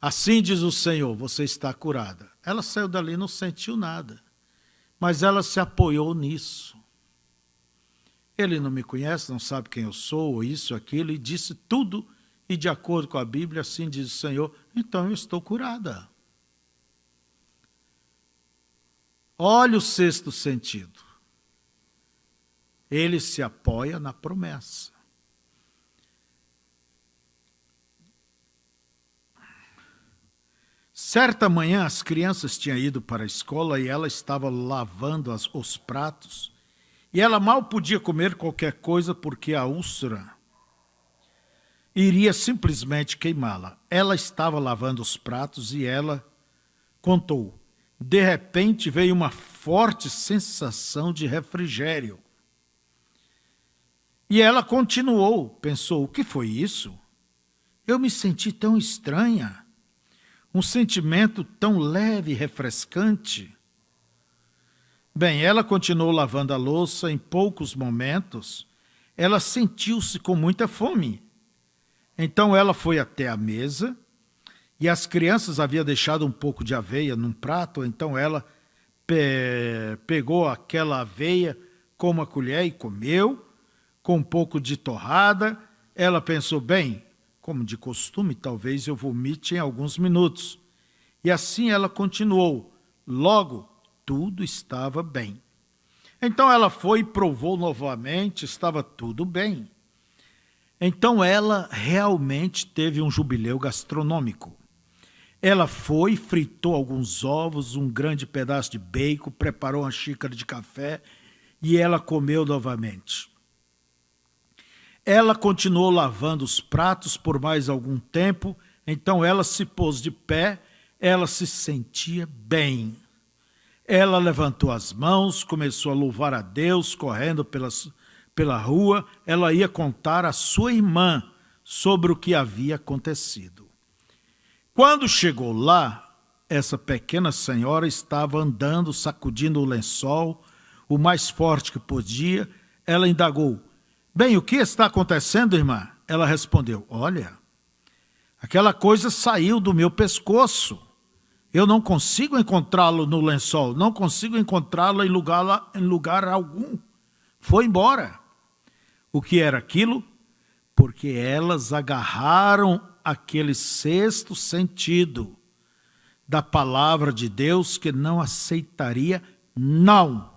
Assim diz o Senhor, você está curada. Ela saiu dali e não sentiu nada, mas ela se apoiou nisso. Ele não me conhece, não sabe quem eu sou, ou isso, aquilo, e disse tudo, e de acordo com a Bíblia, assim diz o Senhor, então eu estou curada. Olha o sexto sentido. Ele se apoia na promessa. Certa manhã, as crianças tinham ido para a escola e ela estava lavando os pratos. E ela mal podia comer qualquer coisa porque a úlcera iria simplesmente queimá-la. Ela estava lavando os pratos e ela contou. De repente veio uma forte sensação de refrigério. E ela continuou, pensou, o que foi isso? Eu me senti tão estranha, um sentimento tão leve e refrescante. Bem, ela continuou lavando a louça. Em poucos momentos, ela sentiu-se com muita fome. Então ela foi até a mesa e as crianças haviam deixado um pouco de aveia num prato. Então ela pegou aquela aveia com uma colher e comeu, com um pouco de torrada. Ela pensou, bem, como de costume, talvez eu vomite em alguns minutos. E assim ela continuou. Logo, tudo estava bem. Então ela foi e provou novamente, estava tudo bem. Então ela realmente teve um jubileu gastronômico. Ela foi, fritou alguns ovos, um grande pedaço de bacon, preparou uma xícara de café e ela comeu novamente. Ela continuou lavando os pratos por mais algum tempo, então ela se pôs de pé, ela se sentia bem. Ela levantou as mãos, começou a louvar a Deus, correndo pela rua. Ela ia contar à sua irmã sobre o que havia acontecido. Quando chegou lá, essa pequena senhora estava andando, sacudindo o lençol, o mais forte que podia. Ela indagou, bem, o que está acontecendo, irmã? Ela respondeu, olha, aquela coisa saiu do meu pescoço. Eu não consigo encontrá-lo no lençol, não consigo encontrá-lo em lugar algum. Foi embora. O que era aquilo? Porque elas agarraram aquele sexto sentido da palavra de Deus que não aceitaria não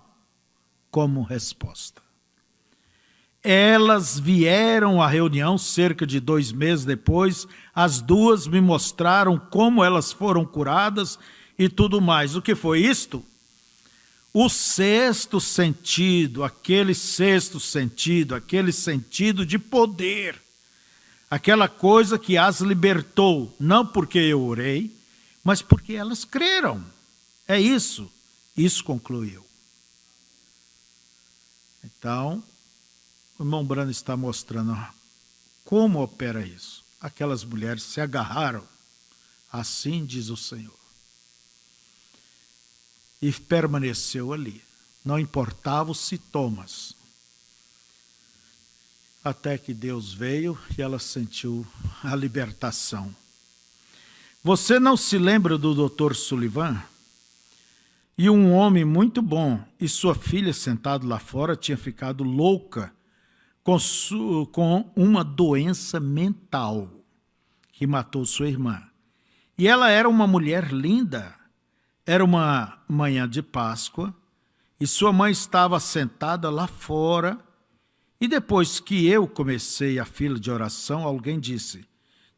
como resposta. Elas vieram à reunião cerca de 2 meses depois, as duas me mostraram como elas foram curadas e tudo mais. O que foi isto? O sexto sentido, aquele sentido de poder, aquela coisa que as libertou, não porque eu orei, mas porque elas creram. É isso concluiu. Então, o irmão Branham está mostrando como opera isso. Aquelas mulheres se agarraram, assim diz o Senhor. E permaneceu ali. Não importava os sintomas. Até que Deus veio e ela sentiu a libertação. Você não se lembra do Dr. Sullivan? E um homem muito bom, e sua filha sentada lá fora tinha ficado louca com uma doença mental que matou sua irmã. E ela era uma mulher linda. Era uma manhã de Páscoa e sua mãe estava sentada lá fora. E depois que eu comecei a fila de oração, alguém disse,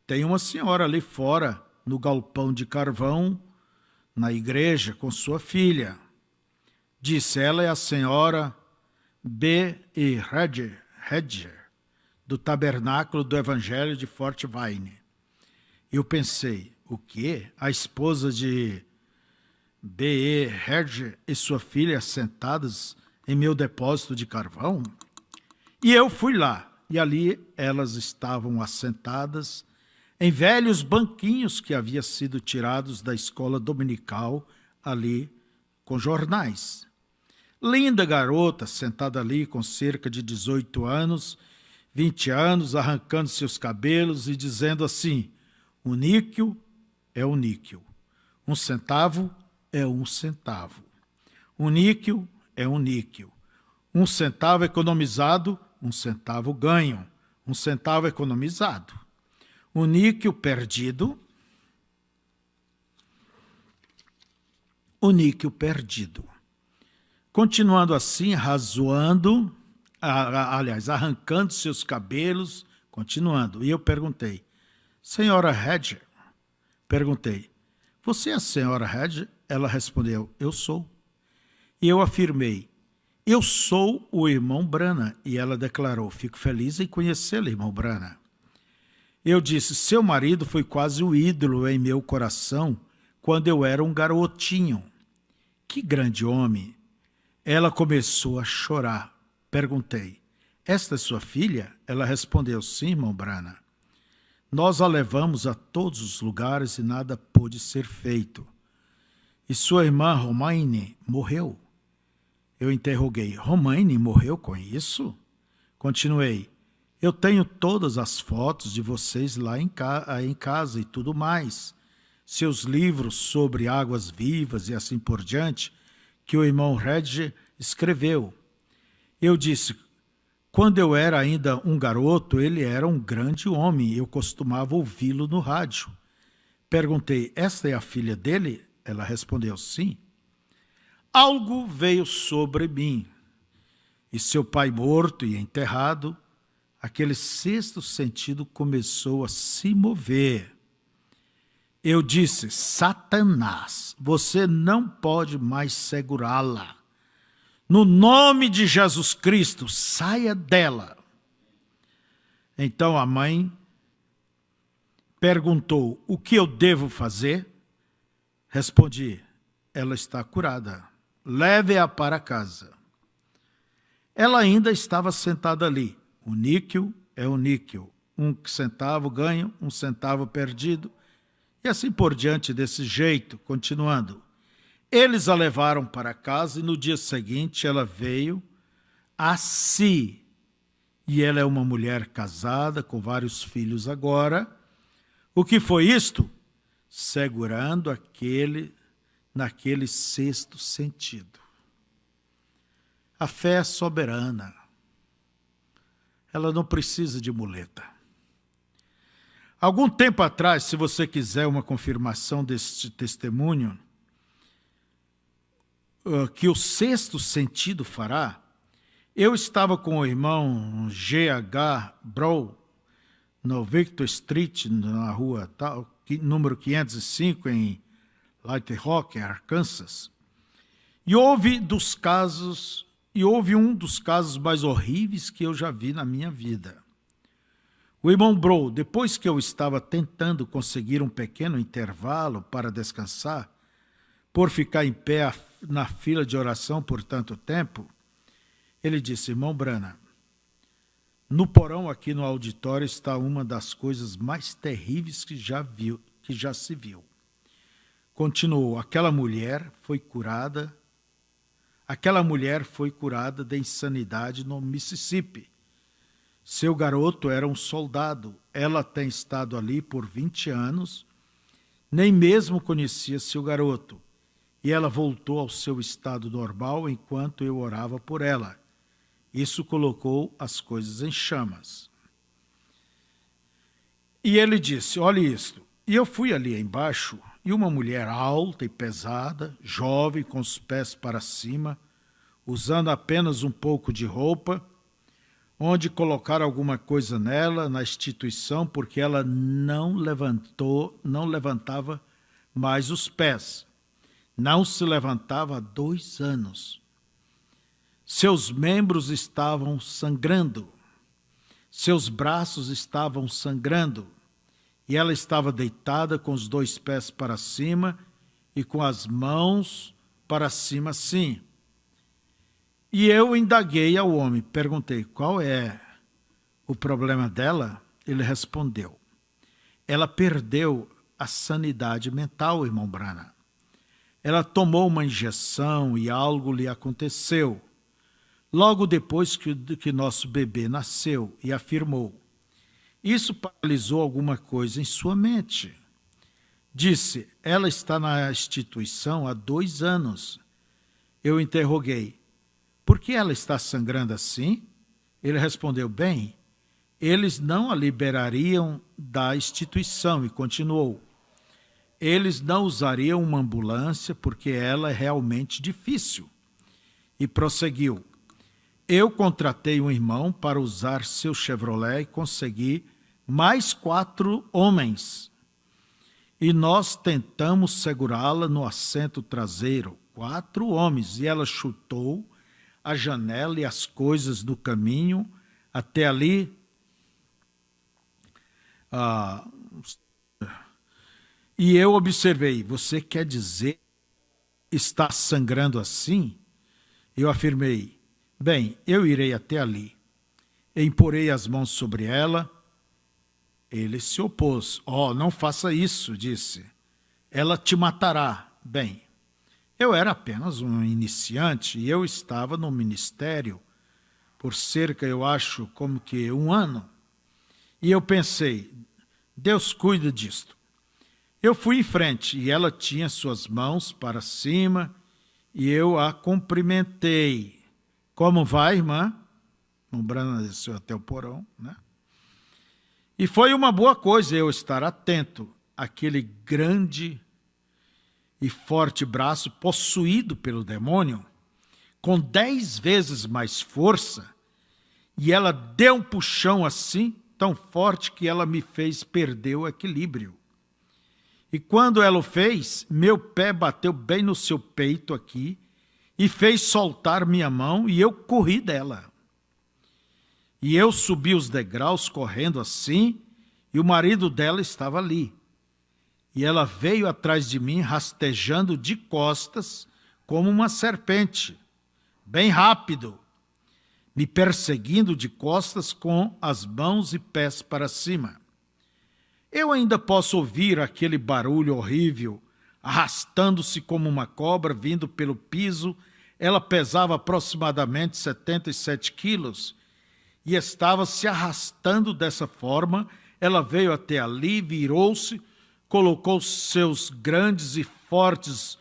tem uma senhora ali fora no galpão de carvão, na igreja, com sua filha. Disse, ela é a senhora B. E. Hedger, do Tabernáculo do Evangelho de Fort Wayne. Eu pensei, o quê? A esposa de B. E. Hedger e sua filha sentadas em meu depósito de carvão? E eu fui lá, e ali elas estavam assentadas em velhos banquinhos que haviam sido tirados da escola dominical, ali com jornais. Linda garota, sentada ali com cerca de 18 anos, 20 anos, arrancando seus cabelos e dizendo assim, o níquel é o níquel, 1 centavo é 1 centavo, o níquel é um níquel, 1 centavo economizado, 1 centavo ganho, 1 centavo economizado, o níquel perdido, o níquel perdido. Continuando assim, arrancando seus cabelos, continuando. E eu perguntei, senhora Hedger, você é a senhora Hedger? Ela respondeu, eu sou. E eu afirmei, eu sou o irmão Branham. E ela declarou, fico feliz em conhecê-lo, irmão Branham. Eu disse, seu marido foi quase o ídolo em meu coração quando eu era um garotinho. Que grande homem! Ela começou a chorar. Perguntei, esta é sua filha? Ela respondeu, sim, irmão Branham. Nós a levamos a todos os lugares e nada pôde ser feito. E sua irmã Romaine morreu. Eu interroguei: Romaine morreu com isso? Continuei: eu tenho todas as fotos de vocês lá em casa e tudo mais. Seus livros sobre águas vivas e assim por diante, que o irmão Reg escreveu. Eu disse: quando eu era ainda um garoto, ele era um grande homem. Eu costumava ouvi-lo no rádio. Perguntei: esta é a filha dele? Ela respondeu: sim. Algo veio sobre mim. E seu pai morto e enterrado, aquele sexto sentido começou a se mover. Eu disse: Satanás, você não pode mais segurá-la. No nome de Jesus Cristo, saia dela. Então a mãe perguntou: o que eu devo fazer? Respondi: ela está curada. Leve-a para casa. Ela ainda estava sentada ali. O níquel é o níquel. Um centavo ganho, um centavo perdido. E assim por diante, desse jeito, continuando. Eles a levaram para casa e no dia seguinte ela veio a si. E ela é uma mulher casada, com vários filhos agora. O que foi isto? Segurando naquele sexto sentido. A fé é soberana. Ela não precisa de muleta. Algum tempo atrás, se você quiser uma confirmação deste testemunho, que o sexto sentido fará, eu estava com o irmão G.H. Brown, no Victor Street, na rua tal, número 505, em Light Rock, Arkansas. E houve um dos casos mais horríveis que eu já vi na minha vida. O irmão Brown, depois que eu estava tentando conseguir um pequeno intervalo para descansar, por ficar em pé na fila de oração por tanto tempo, ele disse: irmão Branham, no porão aqui no auditório está uma das coisas mais terríveis que já se viu. Continuou: aquela mulher foi curada da insanidade no Mississippi. Seu garoto era um soldado. Ela tem estado ali por 20 anos. Nem mesmo conhecia seu garoto. E ela voltou ao seu estado normal enquanto eu orava por ela. Isso colocou as coisas em chamas. E ele disse: olhe isto. E eu fui ali embaixo, e uma mulher alta e pesada, jovem, com os pés para cima, usando apenas um pouco de roupa, onde colocar alguma coisa nela, na instituição, porque ela não levantava mais os pés. Não se levantava há 2 anos. Seus membros estavam sangrando. Seus braços estavam sangrando. E ela estava deitada com os 2 pés para cima e com as mãos para cima assim. E eu indaguei ao homem, perguntei: qual é o problema dela? Ele respondeu: ela perdeu a sanidade mental, irmão Branham. Ela tomou uma injeção e algo lhe aconteceu. Logo depois que nosso bebê nasceu, e afirmou: isso paralisou alguma coisa em sua mente. Disse: ela está na instituição há 2 anos. Eu interroguei: por que ela está sangrando assim? Ele respondeu: bem, eles não a liberariam da instituição, e continuou: eles não usariam uma ambulância porque ela é realmente difícil. E prosseguiu: eu contratei um irmão para usar seu Chevrolet e consegui mais 4 homens. E nós tentamos segurá-la no assento traseiro, 4 homens, e ela chutou a janela e as coisas do caminho até ali. E eu observei: você quer dizer está sangrando assim? Eu afirmei: bem, eu irei até ali. Imporei as mãos sobre ela. Ele se opôs. Não faça isso, disse. Ela te matará. Bem, Eu era apenas um iniciante e eu estava no ministério por cerca, eu acho, como que 1 ano. E eu pensei, Deus cuida disto. Eu fui em frente e ela tinha suas mãos para cima e eu a cumprimentei. Como vai, irmã? O Brana desceu até o porão, né? E foi uma boa coisa eu estar atento àquele grande e forte braço possuído pelo demônio, com 10 vezes mais força, e ela deu um puxão assim, tão forte que ela me fez perder o equilíbrio. E quando ela o fez, meu pé bateu bem no seu peito aqui e fez soltar minha mão e eu corri dela. E eu subi os degraus correndo assim e o marido dela estava ali. E ela veio atrás de mim rastejando de costas como uma serpente, bem rápido, me perseguindo de costas com as mãos e pés para cima. Eu ainda posso ouvir aquele barulho horrível, arrastando-se como uma cobra vindo pelo piso. Ela pesava aproximadamente 77 quilos e estava se arrastando dessa forma. Ela veio até ali, virou-se, colocou seus grandes e fortes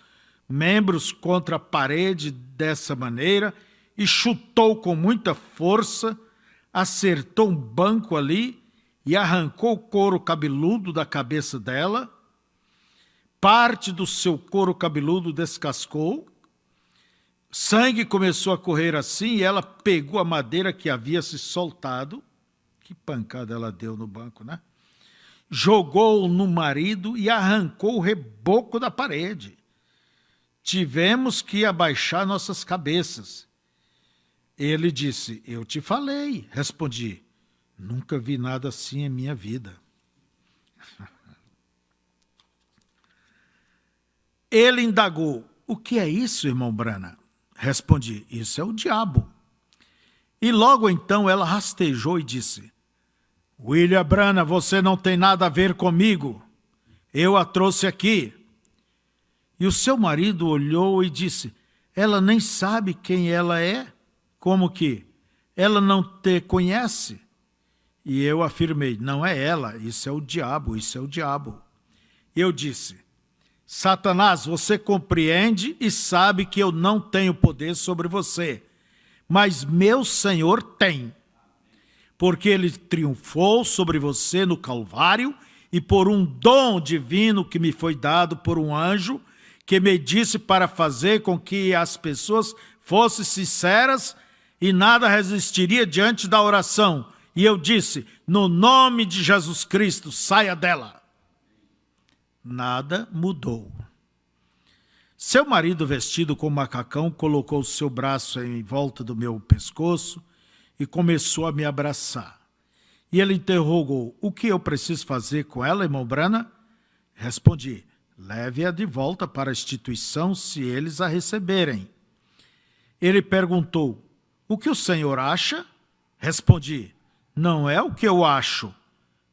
membros contra a parede dessa maneira e chutou com muita força, acertou um banco ali e arrancou o couro cabeludo da cabeça dela, parte do seu couro cabeludo descascou, sangue começou a correr assim e ela pegou a madeira que havia se soltado, que pancada ela deu no banco, né? Jogou no marido e arrancou o reboco da parede. Tivemos que abaixar nossas cabeças. Ele disse, eu te falei. Respondi, nunca vi nada assim em minha vida. Ele indagou, o que é isso, irmão Brana? Respondi, isso é o diabo. E logo então ela rastejou e disse, William Brana, você não tem nada a ver comigo. Eu a trouxe aqui. E o seu marido olhou e disse, ela nem sabe quem ela é? Como que? Ela não te conhece? E eu afirmei, não é ela, isso é o diabo, isso é o diabo. Eu disse, Satanás, você compreende e sabe que eu não tenho poder sobre você, mas meu Senhor tem, porque ele triunfou sobre você no Calvário e por um dom divino que me foi dado por um anjo, que me disse para fazer com que as pessoas fossem sinceras e nada resistiria diante da oração. E eu disse, no nome de Jesus Cristo, saia dela. Nada mudou. Seu marido, vestido com macacão, colocou seu braço em volta do meu pescoço e começou a me abraçar. E ele interrogou, o que eu preciso fazer com ela, irmão Brana? Respondi, leve-a de volta para a instituição se eles a receberem. Ele perguntou, o que o senhor acha? Respondi, não é o que eu acho,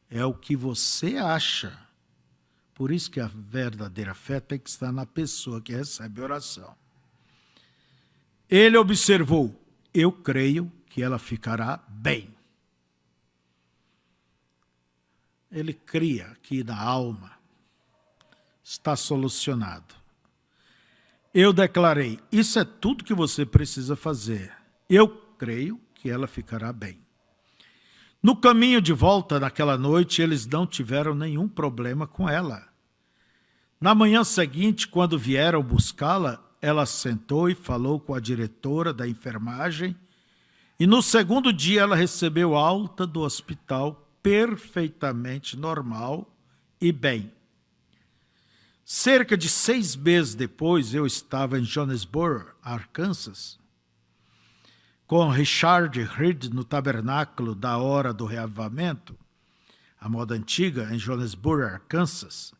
é o que você acha. Por isso que a verdadeira fé tem que estar na pessoa que recebe a oração. Ele observou, eu creio que ela ficará bem. Ele cria que na alma está solucionado. Eu declarei, isso é tudo que você precisa fazer. Eu creio que ela ficará bem. No caminho de volta naquela noite, eles não tiveram nenhum problema com ela. Na manhã seguinte, quando vieram buscá-la, ela sentou e falou com a diretora da enfermagem, e no segundo dia ela recebeu alta do hospital perfeitamente normal e bem. Cerca de 6 meses depois, eu estava em Jonesboro, Arkansas, com Richard Reed no tabernáculo da Hora do Reavivamento, a moda antiga, em Jonesboro, Arkansas.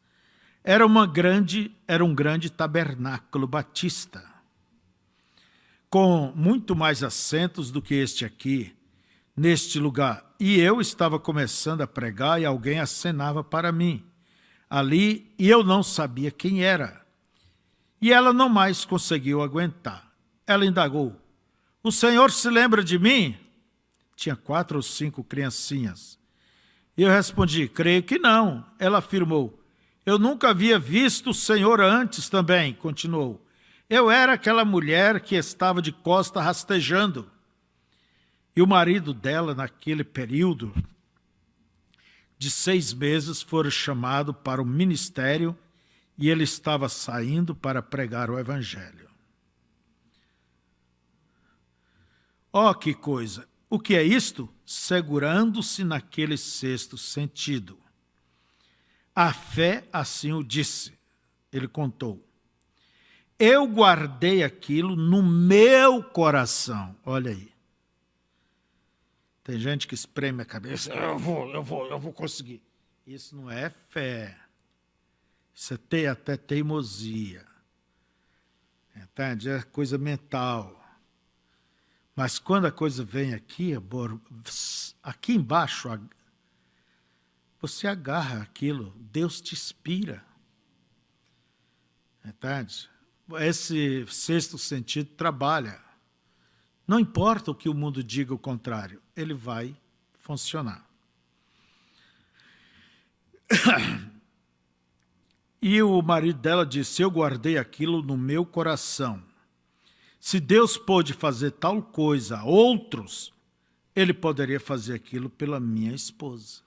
Era um grande tabernáculo batista, com muito mais assentos do que este aqui, neste lugar. E eu estava começando a pregar e alguém acenava para mim ali, e eu não sabia quem era. E ela não mais conseguiu aguentar. Ela indagou: o senhor se lembra de mim? Tinha 4 ou 5 criancinhas. E eu respondi: creio que não. Ela afirmou: eu nunca havia visto o senhor antes também. Continuou: eu era aquela mulher que estava de costa rastejando. E o marido dela, naquele período de 6 meses, foi chamado para o ministério e ele estava saindo para pregar o evangelho. Ó, que coisa! O que é isto? Segurando-se naquele sexto sentido. A fé assim o disse. Ele contou: eu guardei aquilo no meu coração. Olha aí. Tem gente que espreme a cabeça: eu vou conseguir. Isso não é fé. Isso é até teimosia. Entende? É coisa mental. Mas quando a coisa vem aqui embaixo, você agarra aquilo, Deus te inspira. Entende? Esse sexto sentido trabalha. Não importa o que o mundo diga o contrário, ele vai funcionar. E o marido dela disse: eu guardei aquilo no meu coração. Se Deus pôde fazer tal coisa a outros, ele poderia fazer aquilo pela minha esposa.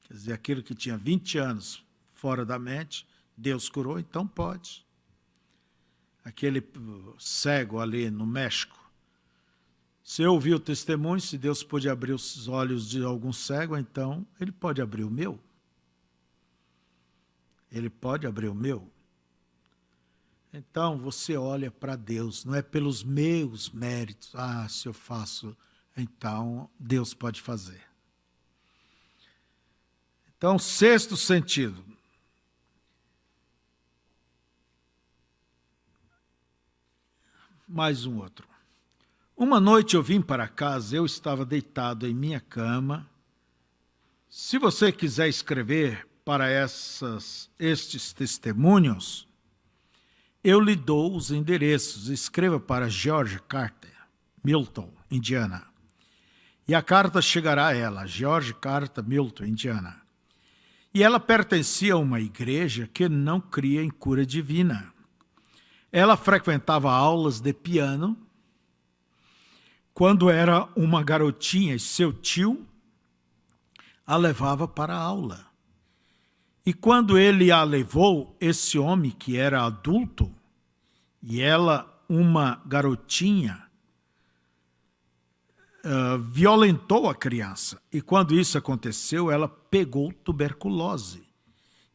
Quer dizer, aquilo que tinha 20 anos fora da mente, Deus curou, então pode. Aquele cego ali no México, se eu ouvir o testemunho, se Deus pôde abrir os olhos de algum cego, então ele pode abrir o meu. Ele pode abrir o meu. Então, você olha para Deus, não é pelos meus méritos. Ah, se eu faço, então Deus pode fazer. Então, sexto sentido. Mais um outro. Uma noite eu vim para casa, eu estava deitado em minha cama. Se você quiser escrever para estes testemunhos, eu lhe dou os endereços. Escreva para George Carter, Milton, Indiana. E a carta chegará a ela, George Carter, Milton, Indiana. E ela pertencia a uma igreja que não cria em cura divina. Ela frequentava aulas de piano quando era uma garotinha e seu tio a levava para a aula. E quando ele a levou, esse homem que era adulto, e ela uma garotinha, violentou a criança. E quando isso aconteceu, ela pegou tuberculose.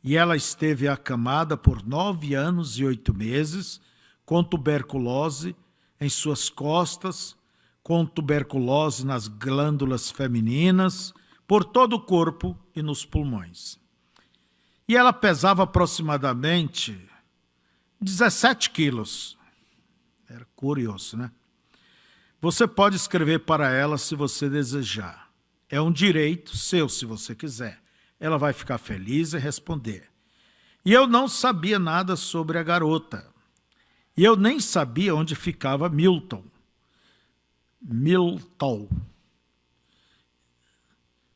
E ela esteve acamada por 9 anos e 8 meses, com tuberculose em suas costas, com tuberculose nas glândulas femininas, por todo o corpo e nos pulmões. E ela pesava aproximadamente 17 quilos. Era curioso, né? Você pode escrever para ela se você desejar. É um direito seu, se você quiser. Ela vai ficar feliz e responder. E eu não sabia nada sobre a garota. E eu nem sabia onde ficava Milton.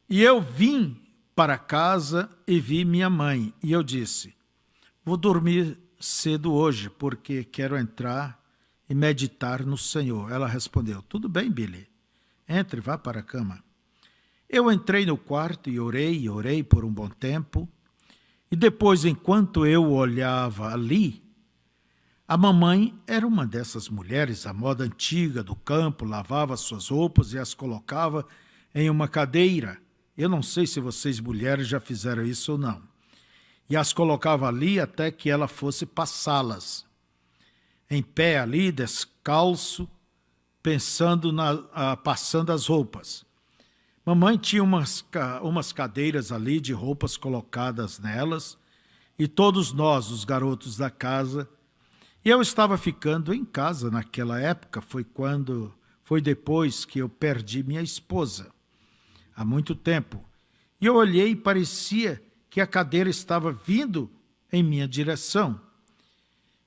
E eu vim para casa e vi minha mãe. E eu disse: vou dormir cedo hoje, porque quero entrar e meditar no Senhor. Ela respondeu: tudo bem, Billy. Entre, vá para a cama. Eu entrei no quarto e orei por um bom tempo. E depois, enquanto eu olhava ali, a mamãe era uma dessas mulheres, à moda antiga do campo, lavava suas roupas e as colocava em uma cadeira. Eu não sei se vocês mulheres já fizeram isso ou não. E as colocava ali até que ela fosse passá-las. Em pé ali, descalço, passando as roupas. Mamãe tinha umas cadeiras ali de roupas colocadas nelas, e todos nós, os garotos da casa, e eu estava ficando em casa naquela época, foi depois que eu perdi minha esposa, há muito tempo. E eu olhei e parecia que a cadeira estava vindo em minha direção.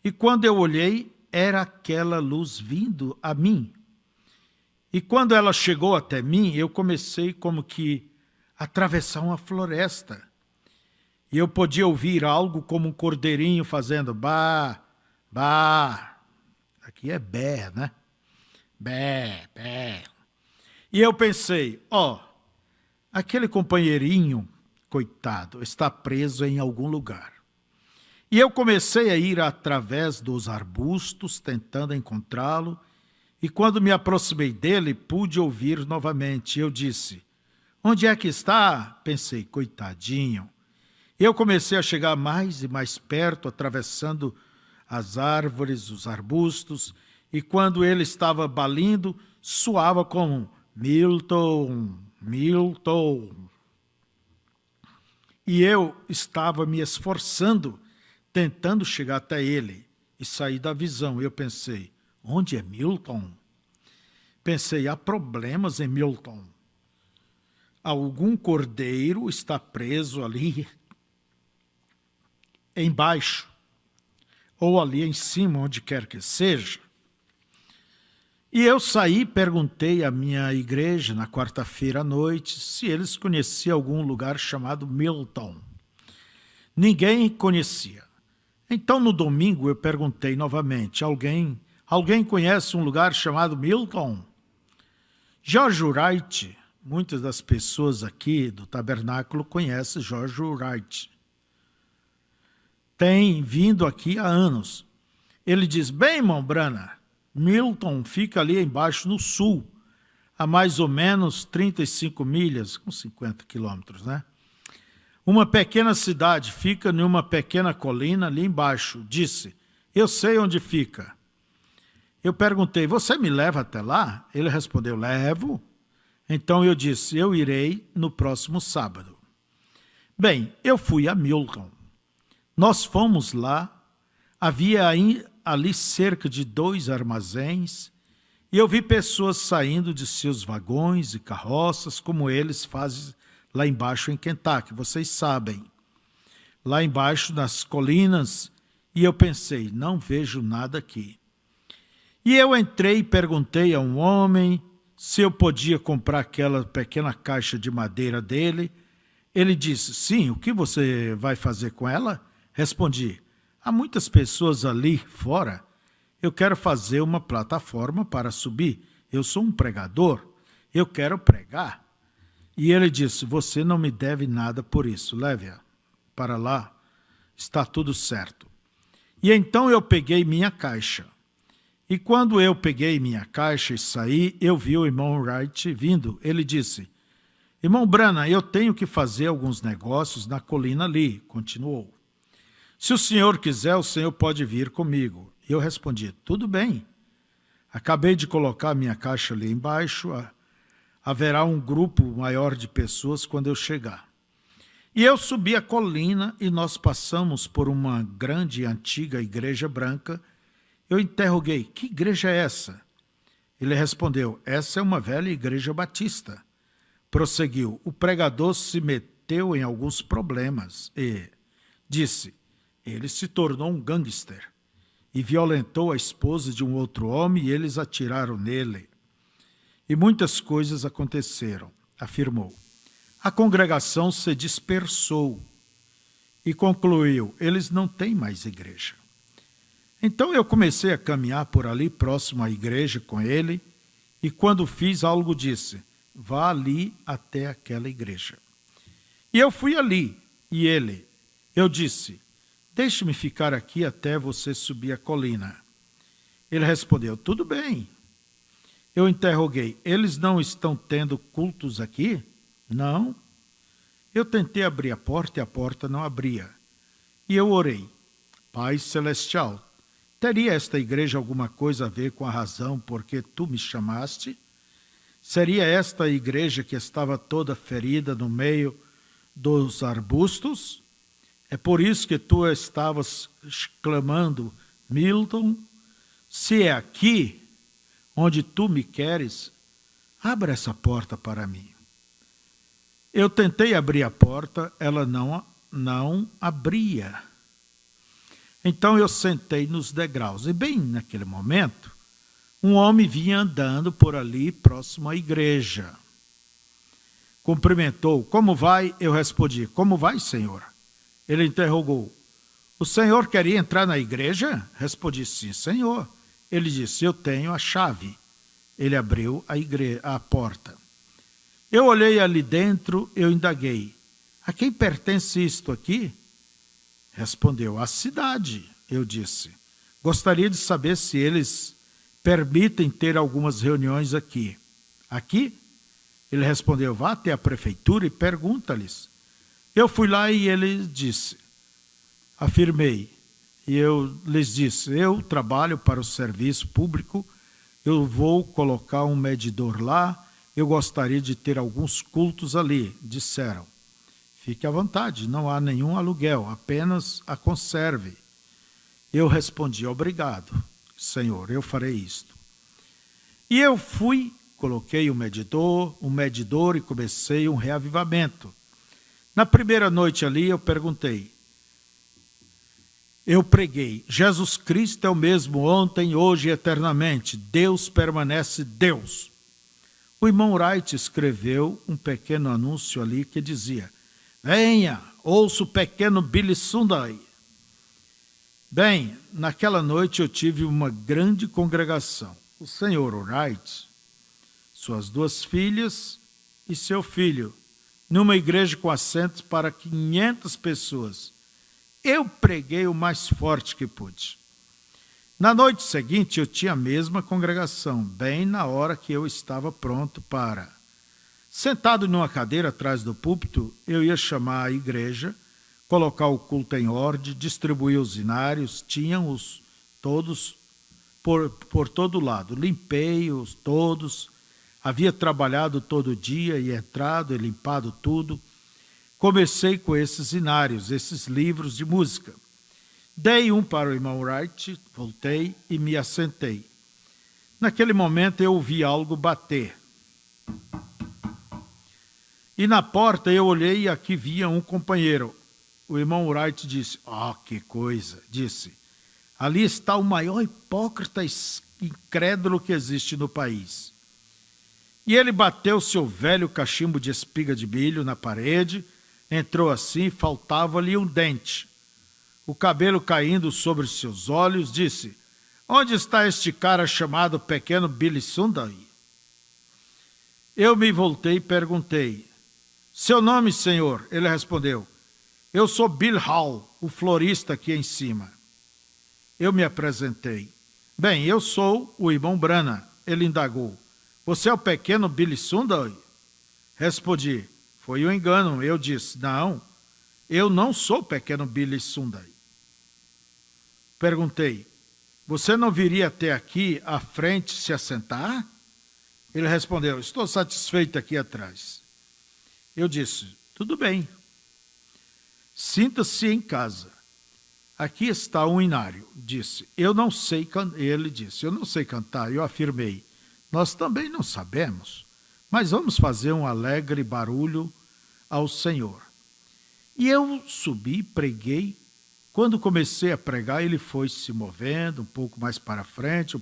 E quando eu olhei, era aquela luz vindo a mim. E quando ela chegou até mim, eu comecei como que a atravessar uma floresta. E eu podia ouvir algo como um cordeirinho fazendo bá, bá. Aqui é bé, né? Bé, bé. E eu pensei, aquele companheirinho, coitado, está preso em algum lugar. E eu comecei a ir através dos arbustos, tentando encontrá-lo, e quando me aproximei dele, pude ouvir novamente. Eu disse, onde é que está? Pensei, coitadinho. Eu comecei a chegar mais e mais perto, atravessando as árvores, os arbustos, e quando ele estava balindo, soava como Milton, Milton. E eu estava me esforçando, tentando chegar até ele e sair da visão. Eu pensei, onde é Milton? Pensei, há problemas em Milton. Algum cordeiro está preso ali embaixo, ou ali em cima, onde quer que seja. E eu saí e perguntei à minha igreja, na quarta-feira à noite, se eles conheciam algum lugar chamado Milton. Ninguém conhecia. Então, no domingo, eu perguntei novamente, alguém conhece um lugar chamado Milton? George Wright, muitas das pessoas aqui do tabernáculo conhecem George Wright. Tem vindo aqui há anos. Ele diz, bem, irmão Brana, Milton fica ali embaixo no sul, a mais ou menos 35 milhas, com 50 quilômetros, né? Uma pequena cidade fica em uma pequena colina ali embaixo. Disse, eu sei onde fica. Eu perguntei, você me leva até lá? Ele respondeu, levo. Então eu disse, eu irei no próximo sábado. Bem, eu fui a Milton. Nós fomos lá, havia ali cerca de 2 armazéns, e eu vi pessoas saindo de seus vagões e carroças, como eles fazem lá embaixo em Kentucky, vocês sabem. Lá embaixo nas colinas, e eu pensei, não vejo nada aqui. E eu entrei e perguntei a um homem se eu podia comprar aquela pequena caixa de madeira dele. Ele disse, sim, o que você vai fazer com ela? Respondi, há muitas pessoas ali fora, eu quero fazer uma plataforma para subir, eu sou um pregador, eu quero pregar. E ele disse, você não me deve nada por isso, leve-a para lá, está tudo certo. E então eu peguei minha caixa. E quando eu peguei minha caixa e saí, eu vi o irmão Wright vindo. Ele disse, irmão Brana, eu tenho que fazer alguns negócios na colina ali, continuou. Se o senhor quiser, o senhor pode vir comigo. E eu respondi, tudo bem. Acabei de colocar minha caixa ali embaixo, haverá um grupo maior de pessoas quando eu chegar. E eu subi a colina e nós passamos por uma grande e antiga igreja branca. Eu interroguei, que igreja é essa? Ele respondeu, essa é uma velha igreja batista. Prosseguiu, o pregador se meteu em alguns problemas e disse, ele se tornou um gangster e violentou a esposa de um outro homem e eles atiraram nele. E muitas coisas aconteceram, afirmou. A congregação se dispersou e concluiu, eles não têm mais igreja. Então eu comecei a caminhar por ali próximo à igreja com ele e quando fiz algo disse, vá ali até aquela igreja. E eu fui ali e eu disse, deixe-me ficar aqui até você subir a colina. Ele respondeu, tudo bem. Eu interroguei, eles não estão tendo cultos aqui? Não. Eu tentei abrir a porta e a porta não abria. E eu orei, Pai Celestial, teria esta igreja alguma coisa a ver com a razão por que tu me chamaste? Seria esta a igreja que estava toda ferida no meio dos arbustos? É por isso que tu estavas clamando, Milton, se é aqui onde tu me queres, abra essa porta para mim. Eu tentei abrir a porta, ela não abria. Então eu sentei nos degraus. E bem naquele momento, um homem vinha andando por ali, próximo à igreja. Cumprimentou. Como vai? Eu respondi. Como vai, senhor? Ele interrogou. O senhor queria entrar na igreja? Respondi, sim, senhor. Ele disse, eu tenho a chave. Ele abriu a porta. Eu olhei ali dentro, eu indaguei. A quem pertence isto aqui? Respondeu, à cidade. Eu disse, gostaria de saber se eles permitem ter algumas reuniões aqui. Aqui? Ele respondeu, vá até a prefeitura e pergunta-lhes. Eu fui lá e ele disse, afirmei, e eu lhes disse, eu trabalho para o serviço público, eu vou colocar um medidor lá, eu gostaria de ter alguns cultos ali, disseram. Fique à vontade, não há nenhum aluguel, apenas a conserve. Eu respondi, obrigado, senhor, eu farei isto. E eu fui, coloquei o medidor e comecei um reavivamento. Na primeira noite ali eu preguei, Jesus Cristo é o mesmo ontem, hoje e eternamente, Deus permanece Deus. O irmão Wright escreveu um pequeno anúncio ali que dizia, venha, ouça o pequeno Billy Sunday. Bem, naquela noite eu tive uma grande congregação. O senhor Wright, suas 2 filhas e seu filho, numa igreja com assentos para 500 pessoas. Eu preguei o mais forte que pude. Na noite seguinte eu tinha a mesma congregação, bem na hora que eu estava pronto para... Sentado numa cadeira atrás do púlpito, eu ia chamar a igreja, colocar o culto em ordem, distribuir os inários, tinham-os todos por todo lado. Limpei-os todos, havia trabalhado todo dia e entrado e limpado tudo. Comecei com esses inários, esses livros de música. Dei um para o irmão Wright, voltei e me assentei. Naquele momento eu ouvi algo bater. E na porta eu olhei e aqui via um companheiro. O irmão Wright disse, que coisa, disse. Ali está o maior hipócrita incrédulo que existe no país. E ele bateu seu velho cachimbo de espiga de milho na parede, entrou assim, faltava-lhe um dente. O cabelo caindo sobre seus olhos, disse, onde está este cara chamado pequeno Billy Sunday? Eu me voltei e perguntei, seu nome, senhor? Ele respondeu, eu sou Bill Hall, o florista aqui em cima. Eu me apresentei. Bem, eu sou o irmão Branham. Ele indagou, você é o pequeno Billy Sunday? Respondi, foi um engano. Eu disse, não, eu não sou o pequeno Billy Sunday. Perguntei, você não viria até aqui à frente se assentar? Ele respondeu, estou satisfeito aqui atrás. Eu disse, tudo bem. Sinta-se em casa. Aqui está um inário, disse. Ele disse, eu não sei cantar. Eu afirmei, nós também não sabemos, mas vamos fazer um alegre barulho ao Senhor. E eu subi, preguei. Quando comecei a pregar, ele foi se movendo um pouco mais para frente,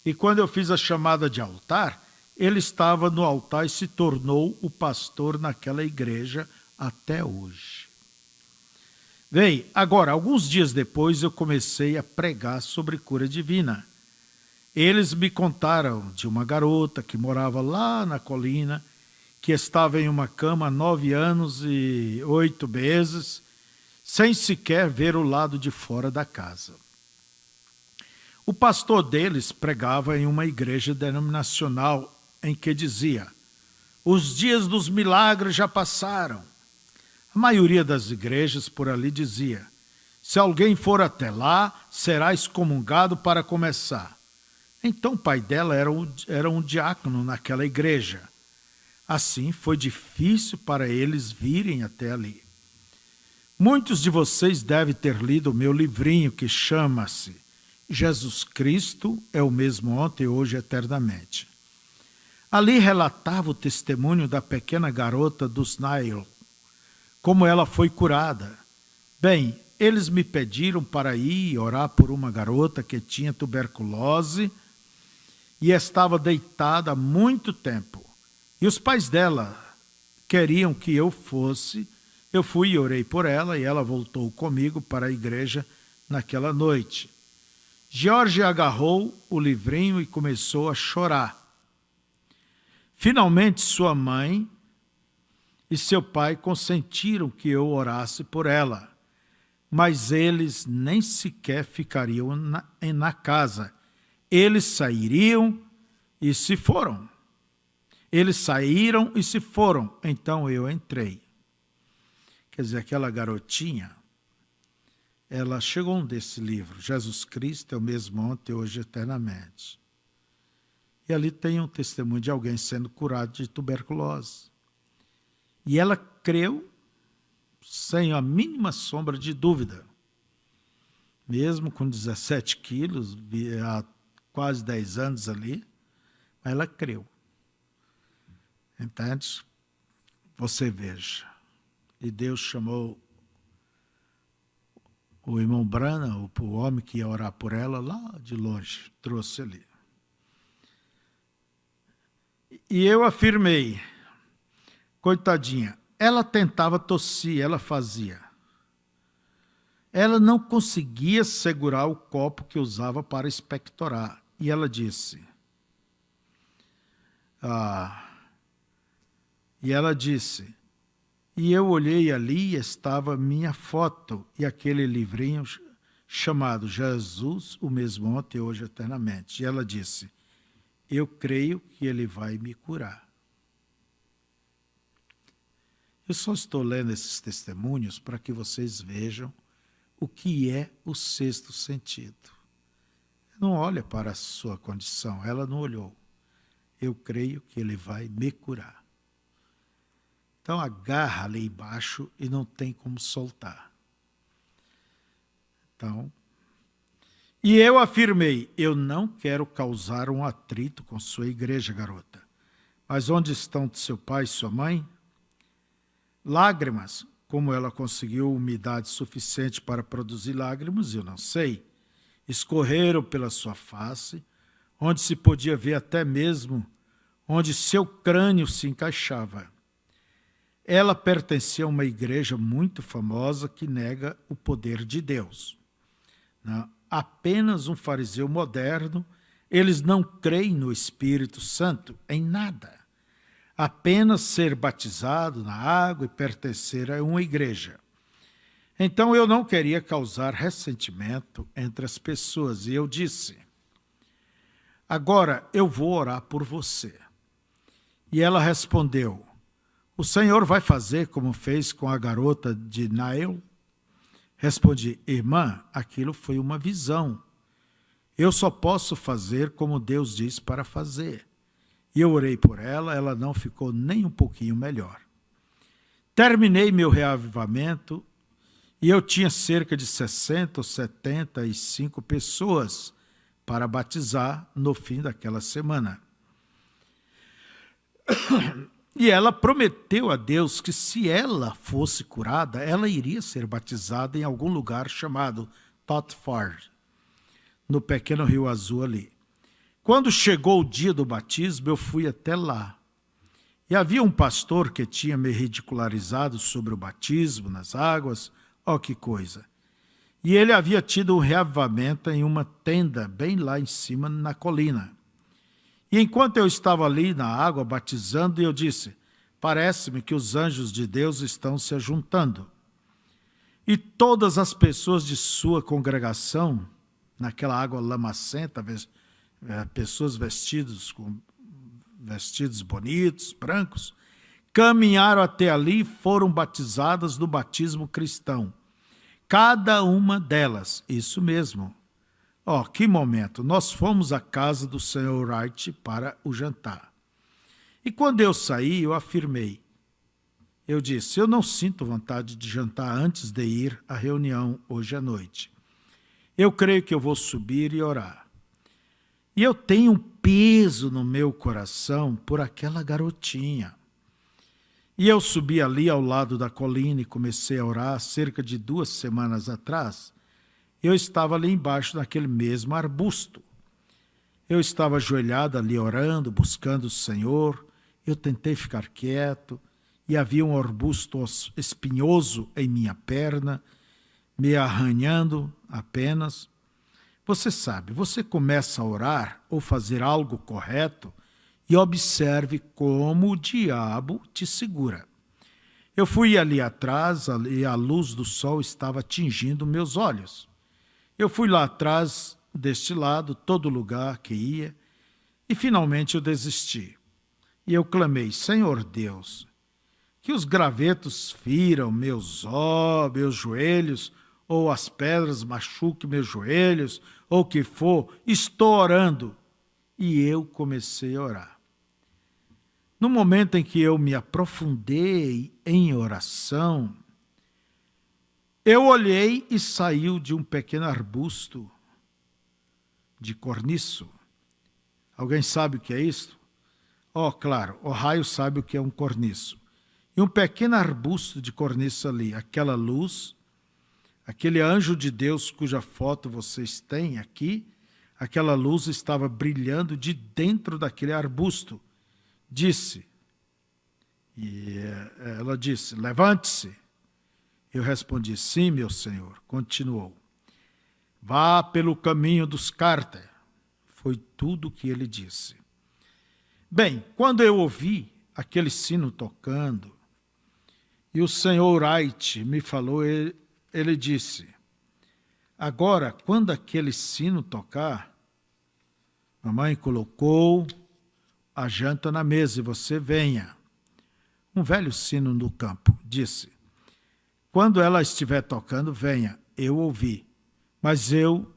e quando eu fiz a chamada de altar, ele estava no altar e se tornou o pastor naquela igreja até hoje. Bem, agora, alguns dias depois, eu comecei a pregar sobre cura divina. Eles me contaram de uma garota que morava lá na colina, que estava em uma cama há 9 anos e 8 meses, sem sequer ver o lado de fora da casa. O pastor deles pregava em uma igreja denominacional em que dizia, os dias dos milagres já passaram. A maioria das igrejas por ali dizia, se alguém for até lá, será excomungado para começar. Então o pai dela era um diácono naquela igreja. Assim foi difícil para eles virem até ali. Muitos de vocês devem ter lido o meu livrinho que chama-se Jesus Cristo é o mesmo ontem, hoje e eternamente. Ali relatava o testemunho da pequena garota dos Nile, como ela foi curada. Bem, eles me pediram para ir orar por uma garota que tinha tuberculose e estava deitada há muito tempo. E os pais dela queriam que eu fosse. Eu fui e orei por ela e ela voltou comigo para a igreja naquela noite. George agarrou o livrinho e começou a chorar. Finalmente sua mãe e seu pai consentiram que eu orasse por ela, mas eles nem sequer ficariam na casa. Eles sairiam e se foram. Eles saíram e se foram. Então eu entrei. Quer dizer, aquela garotinha, ela chegou desse livro, Jesus Cristo é o mesmo ontem, hoje, eternamente. E ali tem um testemunho de alguém sendo curado de tuberculose. E ela creu sem a mínima sombra de dúvida. Mesmo com 17 quilos, há quase 10 anos ali, ela creu. Entende? Você veja. E Deus chamou o irmão Branham, o homem que ia orar por ela, lá de longe, trouxe ali. E eu afirmei, coitadinha, ela tentava tossir, ela fazia. Ela não conseguia segurar o copo que usava para expectorar. E ela disse, e eu olhei ali e estava minha foto e aquele livrinho chamado Jesus, o mesmo ontem, hoje, eternamente. E ela disse, eu creio que ele vai me curar. Eu só estou lendo esses testemunhos para que vocês vejam o que é o sexto sentido. Não olha para a sua condição, ela não olhou. Eu creio que ele vai me curar. Então agarra ali embaixo e não tem como soltar. Então, e eu afirmei, eu não quero causar um atrito com sua igreja, garota. Mas onde estão seu pai e sua mãe? Lágrimas, como ela conseguiu umidade suficiente para produzir lágrimas, eu não sei. Escorreram pela sua face, onde se podia ver até mesmo onde seu crânio se encaixava. Ela pertencia a uma igreja muito famosa que nega o poder de Deus. Apenas um fariseu moderno, eles não creem no Espírito Santo, em nada. Apenas ser batizado na água e pertencer a uma igreja. Então eu não queria causar ressentimento entre as pessoas e eu disse, agora eu vou orar por você. E ela respondeu, o Senhor vai fazer como fez com a garota de Nael? Respondi, irmã, aquilo foi uma visão. Eu só posso fazer como Deus diz para fazer. E eu orei por ela, ela não ficou nem um pouquinho melhor. Terminei meu reavivamento e eu tinha cerca de 60 ou 75 pessoas para batizar no fim daquela semana. E ela prometeu a Deus que se ela fosse curada, ela iria ser batizada em algum lugar chamado Totford, no pequeno Rio Azul ali. Quando chegou o dia do batismo, eu fui até lá. E havia um pastor que tinha me ridicularizado sobre o batismo nas águas. Oh, que coisa! E ele havia tido um reavivamento em uma tenda bem lá em cima na colina. E enquanto eu estava ali na água batizando, eu disse, parece-me que os anjos de Deus estão se ajuntando. E todas as pessoas de sua congregação, naquela água lamacenta, pessoas vestidas com vestidos bonitos, brancos, caminharam até ali e foram batizadas no batismo cristão. Cada uma delas, isso mesmo. Oh, que momento! Nós fomos à casa do Sr. Wright para o jantar. E quando eu saí, eu afirmei. Eu disse, eu não sinto vontade de jantar antes de ir à reunião hoje à noite. Eu creio que eu vou subir e orar. E eu tenho um peso no meu coração por aquela garotinha. E eu subi ali ao lado da colina e comecei a orar cerca de 2 semanas atrás. Eu estava ali embaixo daquele mesmo arbusto. Eu estava ajoelhado ali orando, buscando o Senhor. Eu tentei ficar quieto e havia um arbusto espinhoso em minha perna, me arranhando apenas. Você sabe, você começa a orar ou fazer algo correto e observe como o diabo te segura. Eu fui ali atrás e a luz do sol estava atingindo meus olhos. Eu fui lá atrás, deste lado, todo lugar que ia, e finalmente eu desisti. E eu clamei, Senhor Deus, que os gravetos firam meus joelhos, ou as pedras machuquem meus joelhos, ou o que for, estou orando. E eu comecei a orar. No momento em que eu me aprofundei em oração, eu olhei e saiu de um pequeno arbusto de corniço. Alguém sabe o que é isso? Claro, o raio sabe o que é um corniço. E um pequeno arbusto de corniço ali, aquela luz, aquele anjo de Deus cuja foto vocês têm aqui, aquela luz estava brilhando de dentro daquele arbusto. Ela disse, levante-se. Eu respondi, sim, meu senhor. Continuou, vá pelo caminho dos Carter. Foi tudo o que ele disse. Bem, quando eu ouvi aquele sino tocando, e o senhor Wright me falou, ele disse, agora, quando aquele sino tocar, mamãe colocou a janta na mesa e você venha. Um velho sino no campo disse, quando ela estiver tocando, venha. Eu ouvi, mas eu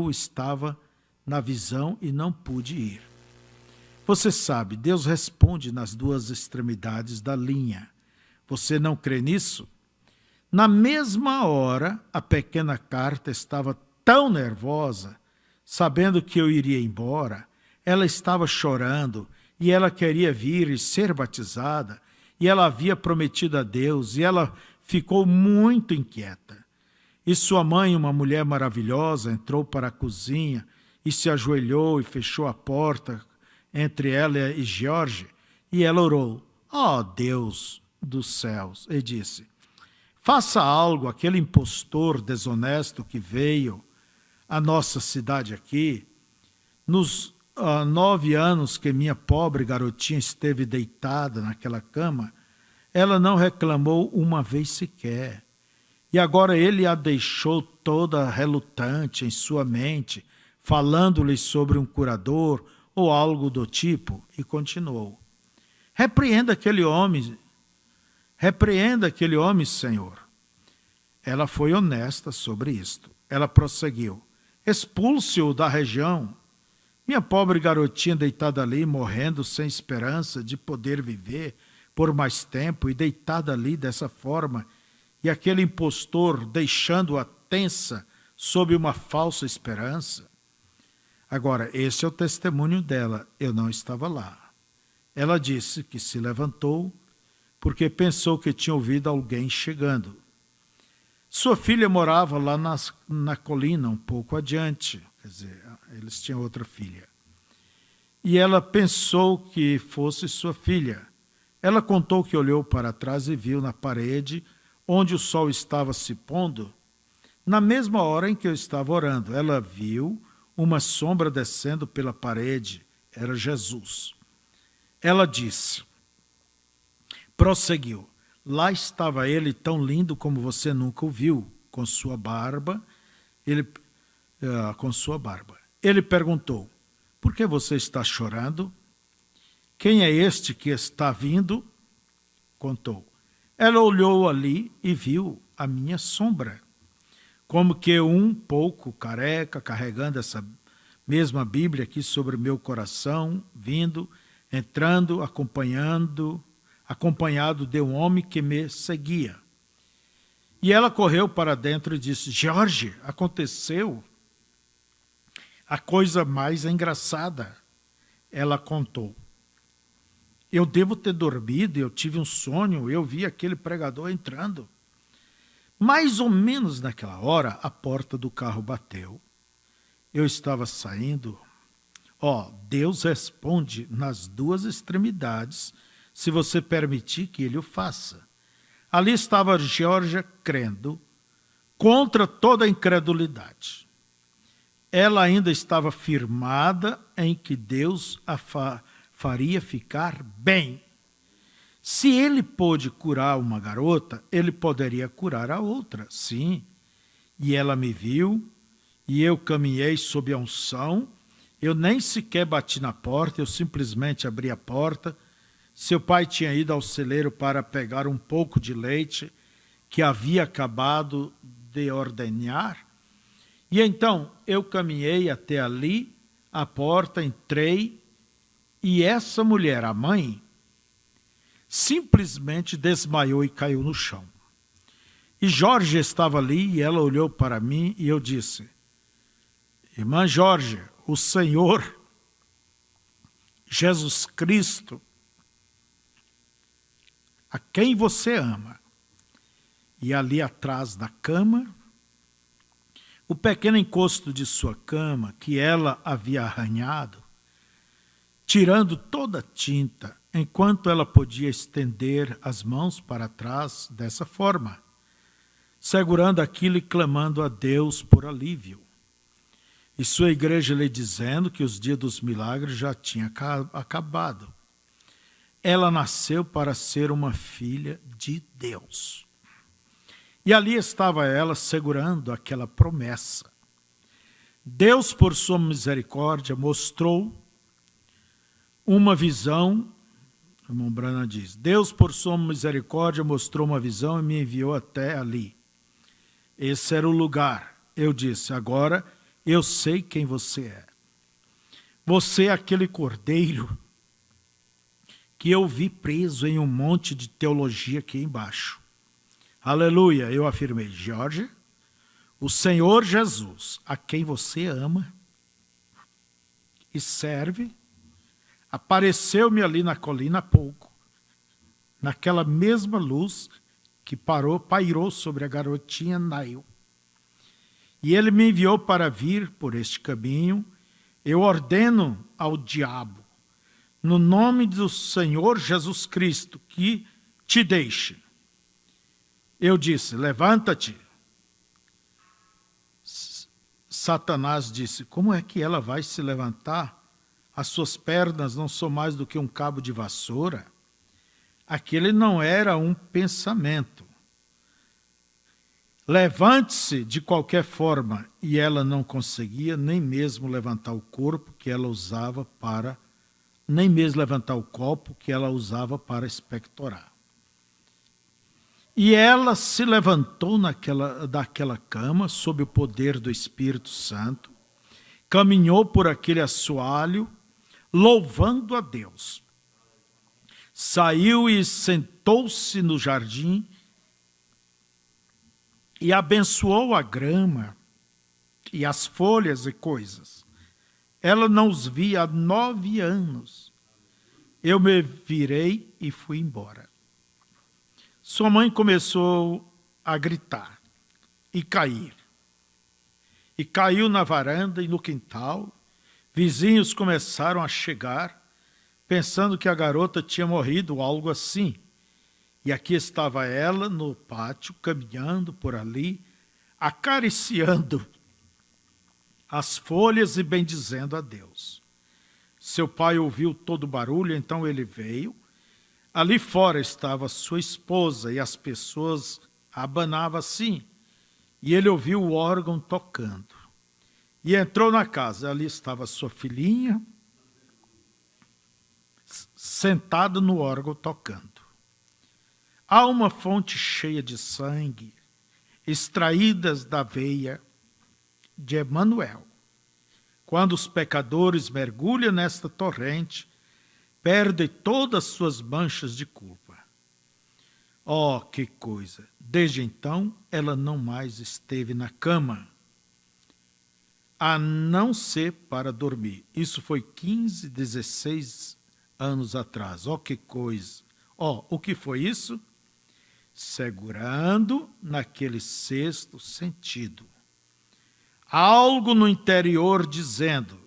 estava na visão e não pude ir. Você sabe, Deus responde nas 2 extremidades da linha. Você não crê nisso? Na mesma hora, a pequena Carter estava tão nervosa, sabendo que eu iria embora, ela estava chorando e ela queria vir e ser batizada, e ela havia prometido a Deus, e ela ficou muito inquieta. E sua mãe, uma mulher maravilhosa, entrou para a cozinha e se ajoelhou e fechou a porta entre ela e George, e ela orou, Deus dos céus, e disse, faça algo aquele impostor desonesto que veio à nossa cidade aqui, nos 9 anos que minha pobre garotinha esteve deitada naquela cama, ela não reclamou uma vez sequer. E agora ele a deixou toda relutante em sua mente, falando-lhe sobre um curador ou algo do tipo, e continuou. Repreenda aquele homem, Senhor. Ela foi honesta sobre isto. Ela prosseguiu. Expulse-o da região. Minha pobre garotinha deitada ali, morrendo sem esperança de poder viver por mais tempo e deitada ali dessa forma, e aquele impostor deixando-a tensa sob uma falsa esperança. Agora, esse é o testemunho dela, eu não estava lá. Ela disse que se levantou porque pensou que tinha ouvido alguém chegando. Sua filha morava lá na colina, um pouco adiante, quer dizer, eles tinham outra filha. E ela pensou que fosse sua filha. Ela contou que olhou para trás e viu na parede, onde o sol estava se pondo, na mesma hora em que eu estava orando. Ela viu uma sombra descendo pela parede. Era Jesus. Ela disse, prosseguiu, lá estava ele tão lindo como você nunca o viu, com sua barba. Ele perguntou, por que você está chorando? Quem é este que está vindo? Contou. Ela olhou ali e viu a minha sombra, como que um pouco careca, carregando essa mesma Bíblia aqui sobre meu coração, vindo, entrando, acompanhado de um homem que me seguia. E ela correu para dentro e disse, George, aconteceu a coisa mais engraçada. Ela contou. Eu devo ter dormido, eu tive um sonho, eu vi aquele pregador entrando. Mais ou menos naquela hora, a porta do carro bateu. Eu estava saindo. Deus responde nas duas extremidades, se você permitir que ele o faça. Ali estava Georgia crendo, contra toda a incredulidade. Ela ainda estava firmada em que Deus a faria ficar bem. Se ele pôde curar uma garota, ele poderia curar a outra, sim. E ela me viu, e eu caminhei sob a unção. Eu nem sequer bati na porta, eu simplesmente abri a porta. Seu pai tinha ido ao celeiro para pegar um pouco de leite que havia acabado de ordenhar. E então eu caminhei até ali, a porta, entrei, e essa mulher, a mãe, simplesmente desmaiou e caiu no chão. E Jorge estava ali e ela olhou para mim e eu disse: irmã Jorge, o Senhor Jesus Cristo, a quem você ama. E ali atrás da cama, o pequeno encosto de sua cama, que ela havia arranhado, tirando toda a tinta, enquanto ela podia estender as mãos para trás dessa forma, segurando aquilo e clamando a Deus por alívio. E sua igreja lhe dizendo que os dias dos milagres já tinham acabado. Ela nasceu para ser uma filha de Deus. E ali estava ela segurando aquela promessa. Deus, por sua misericórdia, mostrou uma visão. O irmão Branham diz: Deus, por sua misericórdia, mostrou uma visão e me enviou até ali. Esse era o lugar. Eu disse: agora eu sei quem você é. Você é aquele cordeiro que eu vi preso em um monte de teologia aqui embaixo. Aleluia, eu afirmei: Jorge, o Senhor Jesus, a quem você ama e serve, apareceu-me ali na colina há pouco, naquela mesma luz que pairou sobre a garotinha Nail. E ele me enviou para vir por este caminho. Eu ordeno ao diabo, no nome do Senhor Jesus Cristo, que te deixe. Eu disse: levanta-te. Satanás disse: como é que ela vai se levantar? As suas pernas não são mais do que um cabo de vassoura. Aquele não era um pensamento. Levante-se de qualquer forma. E ela não conseguia nem mesmo levantar o corpo que ela usava para, nem mesmo levantar o copo que ela usava para expectorar. E ela se levantou daquela cama, sob o poder do Espírito Santo, caminhou por aquele assoalho, louvando a Deus. Saiu e sentou-se no jardim e abençoou a grama e as folhas e coisas. Ela não os via há 9 anos. Eu me virei e fui embora. Sua mãe começou a gritar e cair. E caiu na varanda e no quintal. Vizinhos começaram a chegar, pensando que a garota tinha morrido ou algo assim. E aqui estava ela no pátio, caminhando por ali, acariciando as folhas e bendizendo a Deus. Seu pai ouviu todo o barulho, então ele veio. Ali fora estava sua esposa e as pessoas abanavam assim. E ele ouviu o órgão tocando. E entrou na casa. Ali estava sua filhinha, sentada no órgão tocando. Há uma fonte cheia de sangue, extraídas da veia de Emanuel. Quando os pecadores mergulham nesta torrente, perdem todas as suas manchas de culpa. Oh, que coisa! Desde então, ela não mais esteve na cama, a não ser para dormir. Isso foi 15, 16 anos atrás. Ó, que coisa! Ó, o que foi isso? Segurando naquele sexto sentido. Algo no interior dizendo: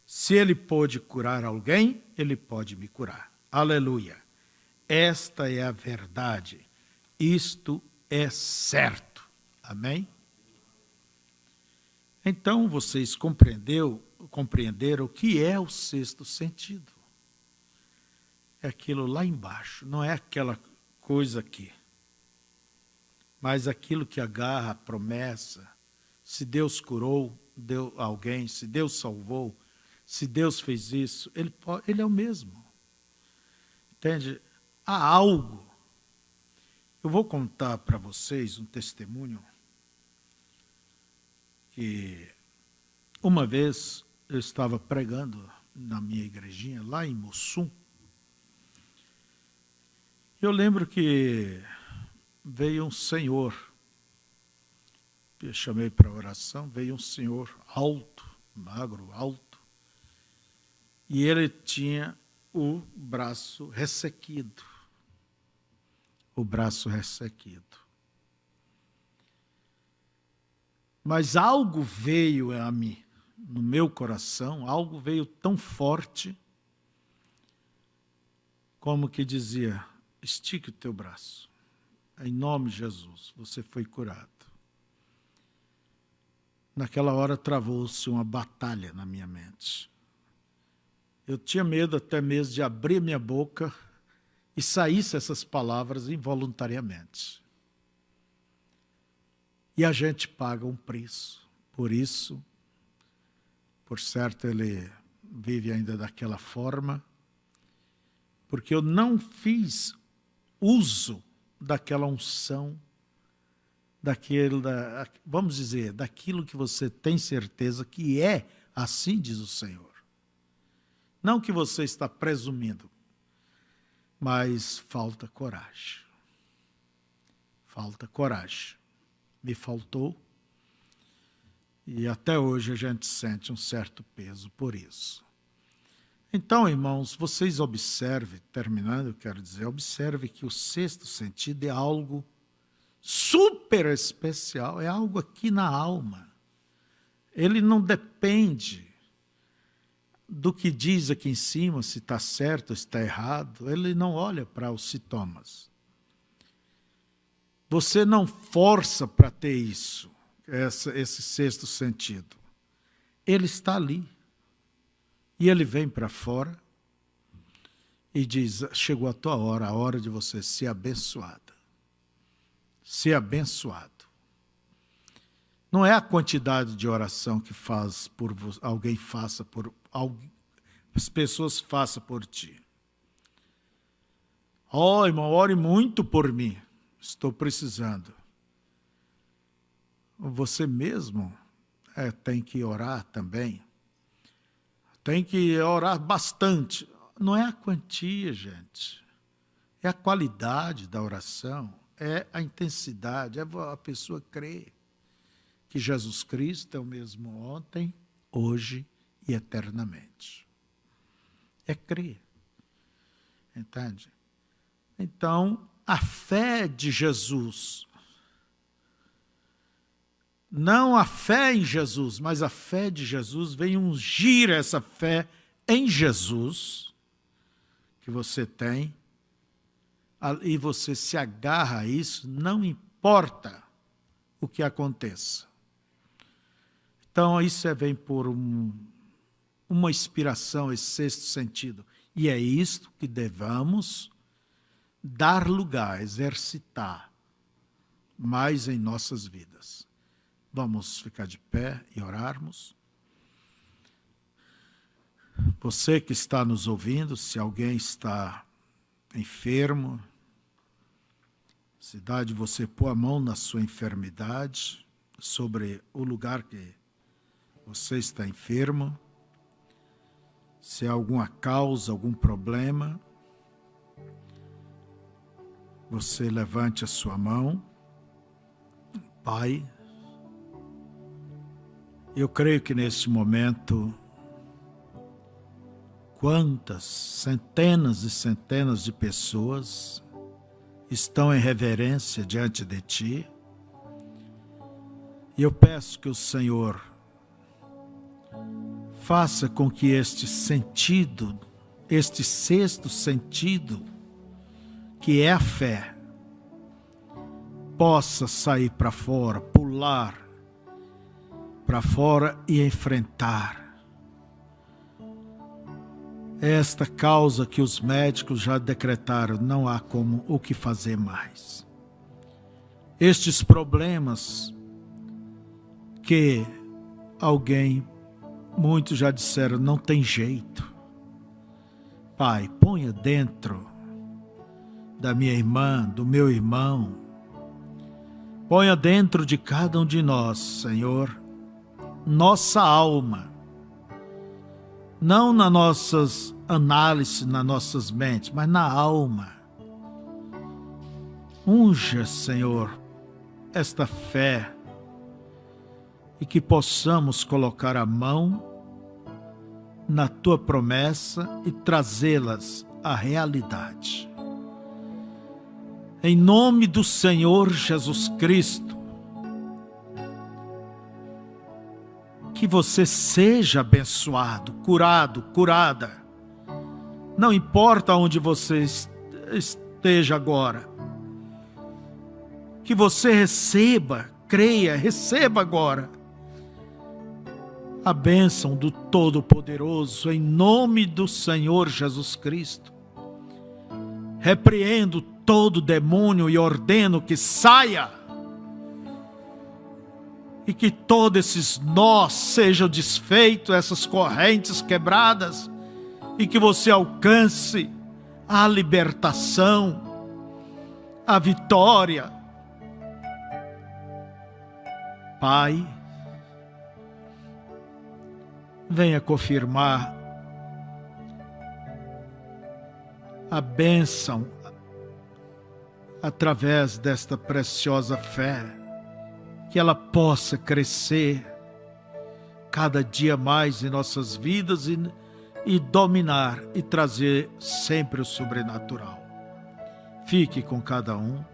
se ele pôde curar alguém, ele pode me curar. Aleluia! Esta é a verdade. Isto é certo. Amém? Então vocês compreenderam o que é o sexto sentido. É aquilo lá embaixo, não é aquela coisa aqui. Mas aquilo que agarra a promessa, se Deus curou deu alguém, se Deus salvou, se Deus fez isso, ele é o mesmo. Entende? Há algo. Eu vou contar para vocês um testemunho que uma vez eu estava pregando na minha igrejinha, lá em Mussum. Eu lembro que veio um senhor, eu chamei para oração, veio um senhor alto, magro, alto, e ele tinha o braço ressequido. O braço ressequido. Mas algo veio a mim, no meu coração, algo veio tão forte, como que dizia: estique o teu braço, em nome de Jesus, você foi curado. Naquela hora travou-se uma batalha na minha mente. Eu tinha medo até mesmo de abrir minha boca e saísse essas palavras involuntariamente. E a gente paga um preço por isso. Por certo, ele vive ainda daquela forma, porque eu não fiz uso daquela unção, vamos dizer, daquilo que você tem certeza que é assim, diz o Senhor. Não que você está presumindo, mas falta coragem. Falta coragem. Me faltou. E até hoje a gente sente um certo peso por isso. Então, irmãos, vocês observem, terminando, eu quero dizer, observe que o sexto sentido é algo super especial, é algo aqui na alma. Ele não depende do que diz aqui em cima, se está certo ou está errado. Ele não olha para os sintomas. Você não força para ter isso, esse sexto sentido. Ele está ali. E ele vem para fora e diz: chegou a tua hora, a hora de você ser abençoada. Ser abençoado. Não é a quantidade de oração que faz por alguém faça por alguém, as pessoas façam por ti. Ó, irmão, ore muito por mim. Estou precisando. Você mesmo tem que orar também. Tem que orar bastante. Não é a quantia, gente. É a qualidade da oração. É a intensidade. É a pessoa crer que Jesus Cristo é o mesmo ontem, hoje e eternamente. É crer. Entende? Então, a fé de Jesus, não a fé em Jesus, mas a fé de Jesus vem ungir essa fé em Jesus que você tem, e você se agarra a isso, não importa o que aconteça. Então, isso vem por uma inspiração, esse sexto sentido. E é isto que devemos dar lugar, exercitar mais em nossas vidas. Vamos ficar de pé e orarmos. Você que está nos ouvindo, se alguém está enfermo, se dá de você pôr a mão na sua enfermidade, sobre o lugar que você está enfermo, se há alguma causa, algum problema, você levante a sua mão. Pai, eu creio que neste momento quantas centenas e centenas de pessoas estão em reverência diante de Ti. E eu peço que o Senhor faça com que este sentido, este sexto sentido, que é a fé, possa sair para fora, pular para fora e enfrentar esta causa que os médicos já decretaram, não há como o que fazer mais. Estes problemas que muitos já disseram, não tem jeito. Pai, ponha dentro da minha irmã, do meu irmão, ponha dentro de cada um de nós, Senhor, nossa alma, não nas nossas análises, nas nossas mentes, mas na alma. Unja, Senhor, esta fé e que possamos colocar a mão na Tua promessa e trazê-las à realidade. Em nome do Senhor Jesus Cristo, que você seja abençoado, curado, curada. Não importa onde você esteja agora. Que você receba, creia, receba agora a bênção do Todo-Poderoso, em nome do Senhor Jesus Cristo. Repreendo todo demônio e ordeno que saia, e que todos esses nós sejam desfeitos, essas correntes quebradas, e que você alcance a libertação, a vitória. Pai, venha confirmar a bênção através desta preciosa fé, que ela possa crescer cada dia mais em nossas vidas e dominar e trazer sempre o sobrenatural. Fique com cada um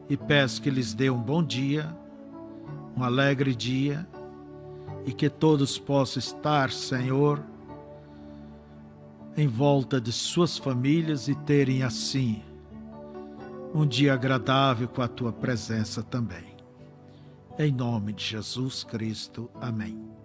e peço que lhes dê um bom dia, um alegre dia, e que todos possam estar, Senhor, em volta de suas famílias e terem assim um dia agradável com a Tua presença também. Em nome de Jesus Cristo. Amém.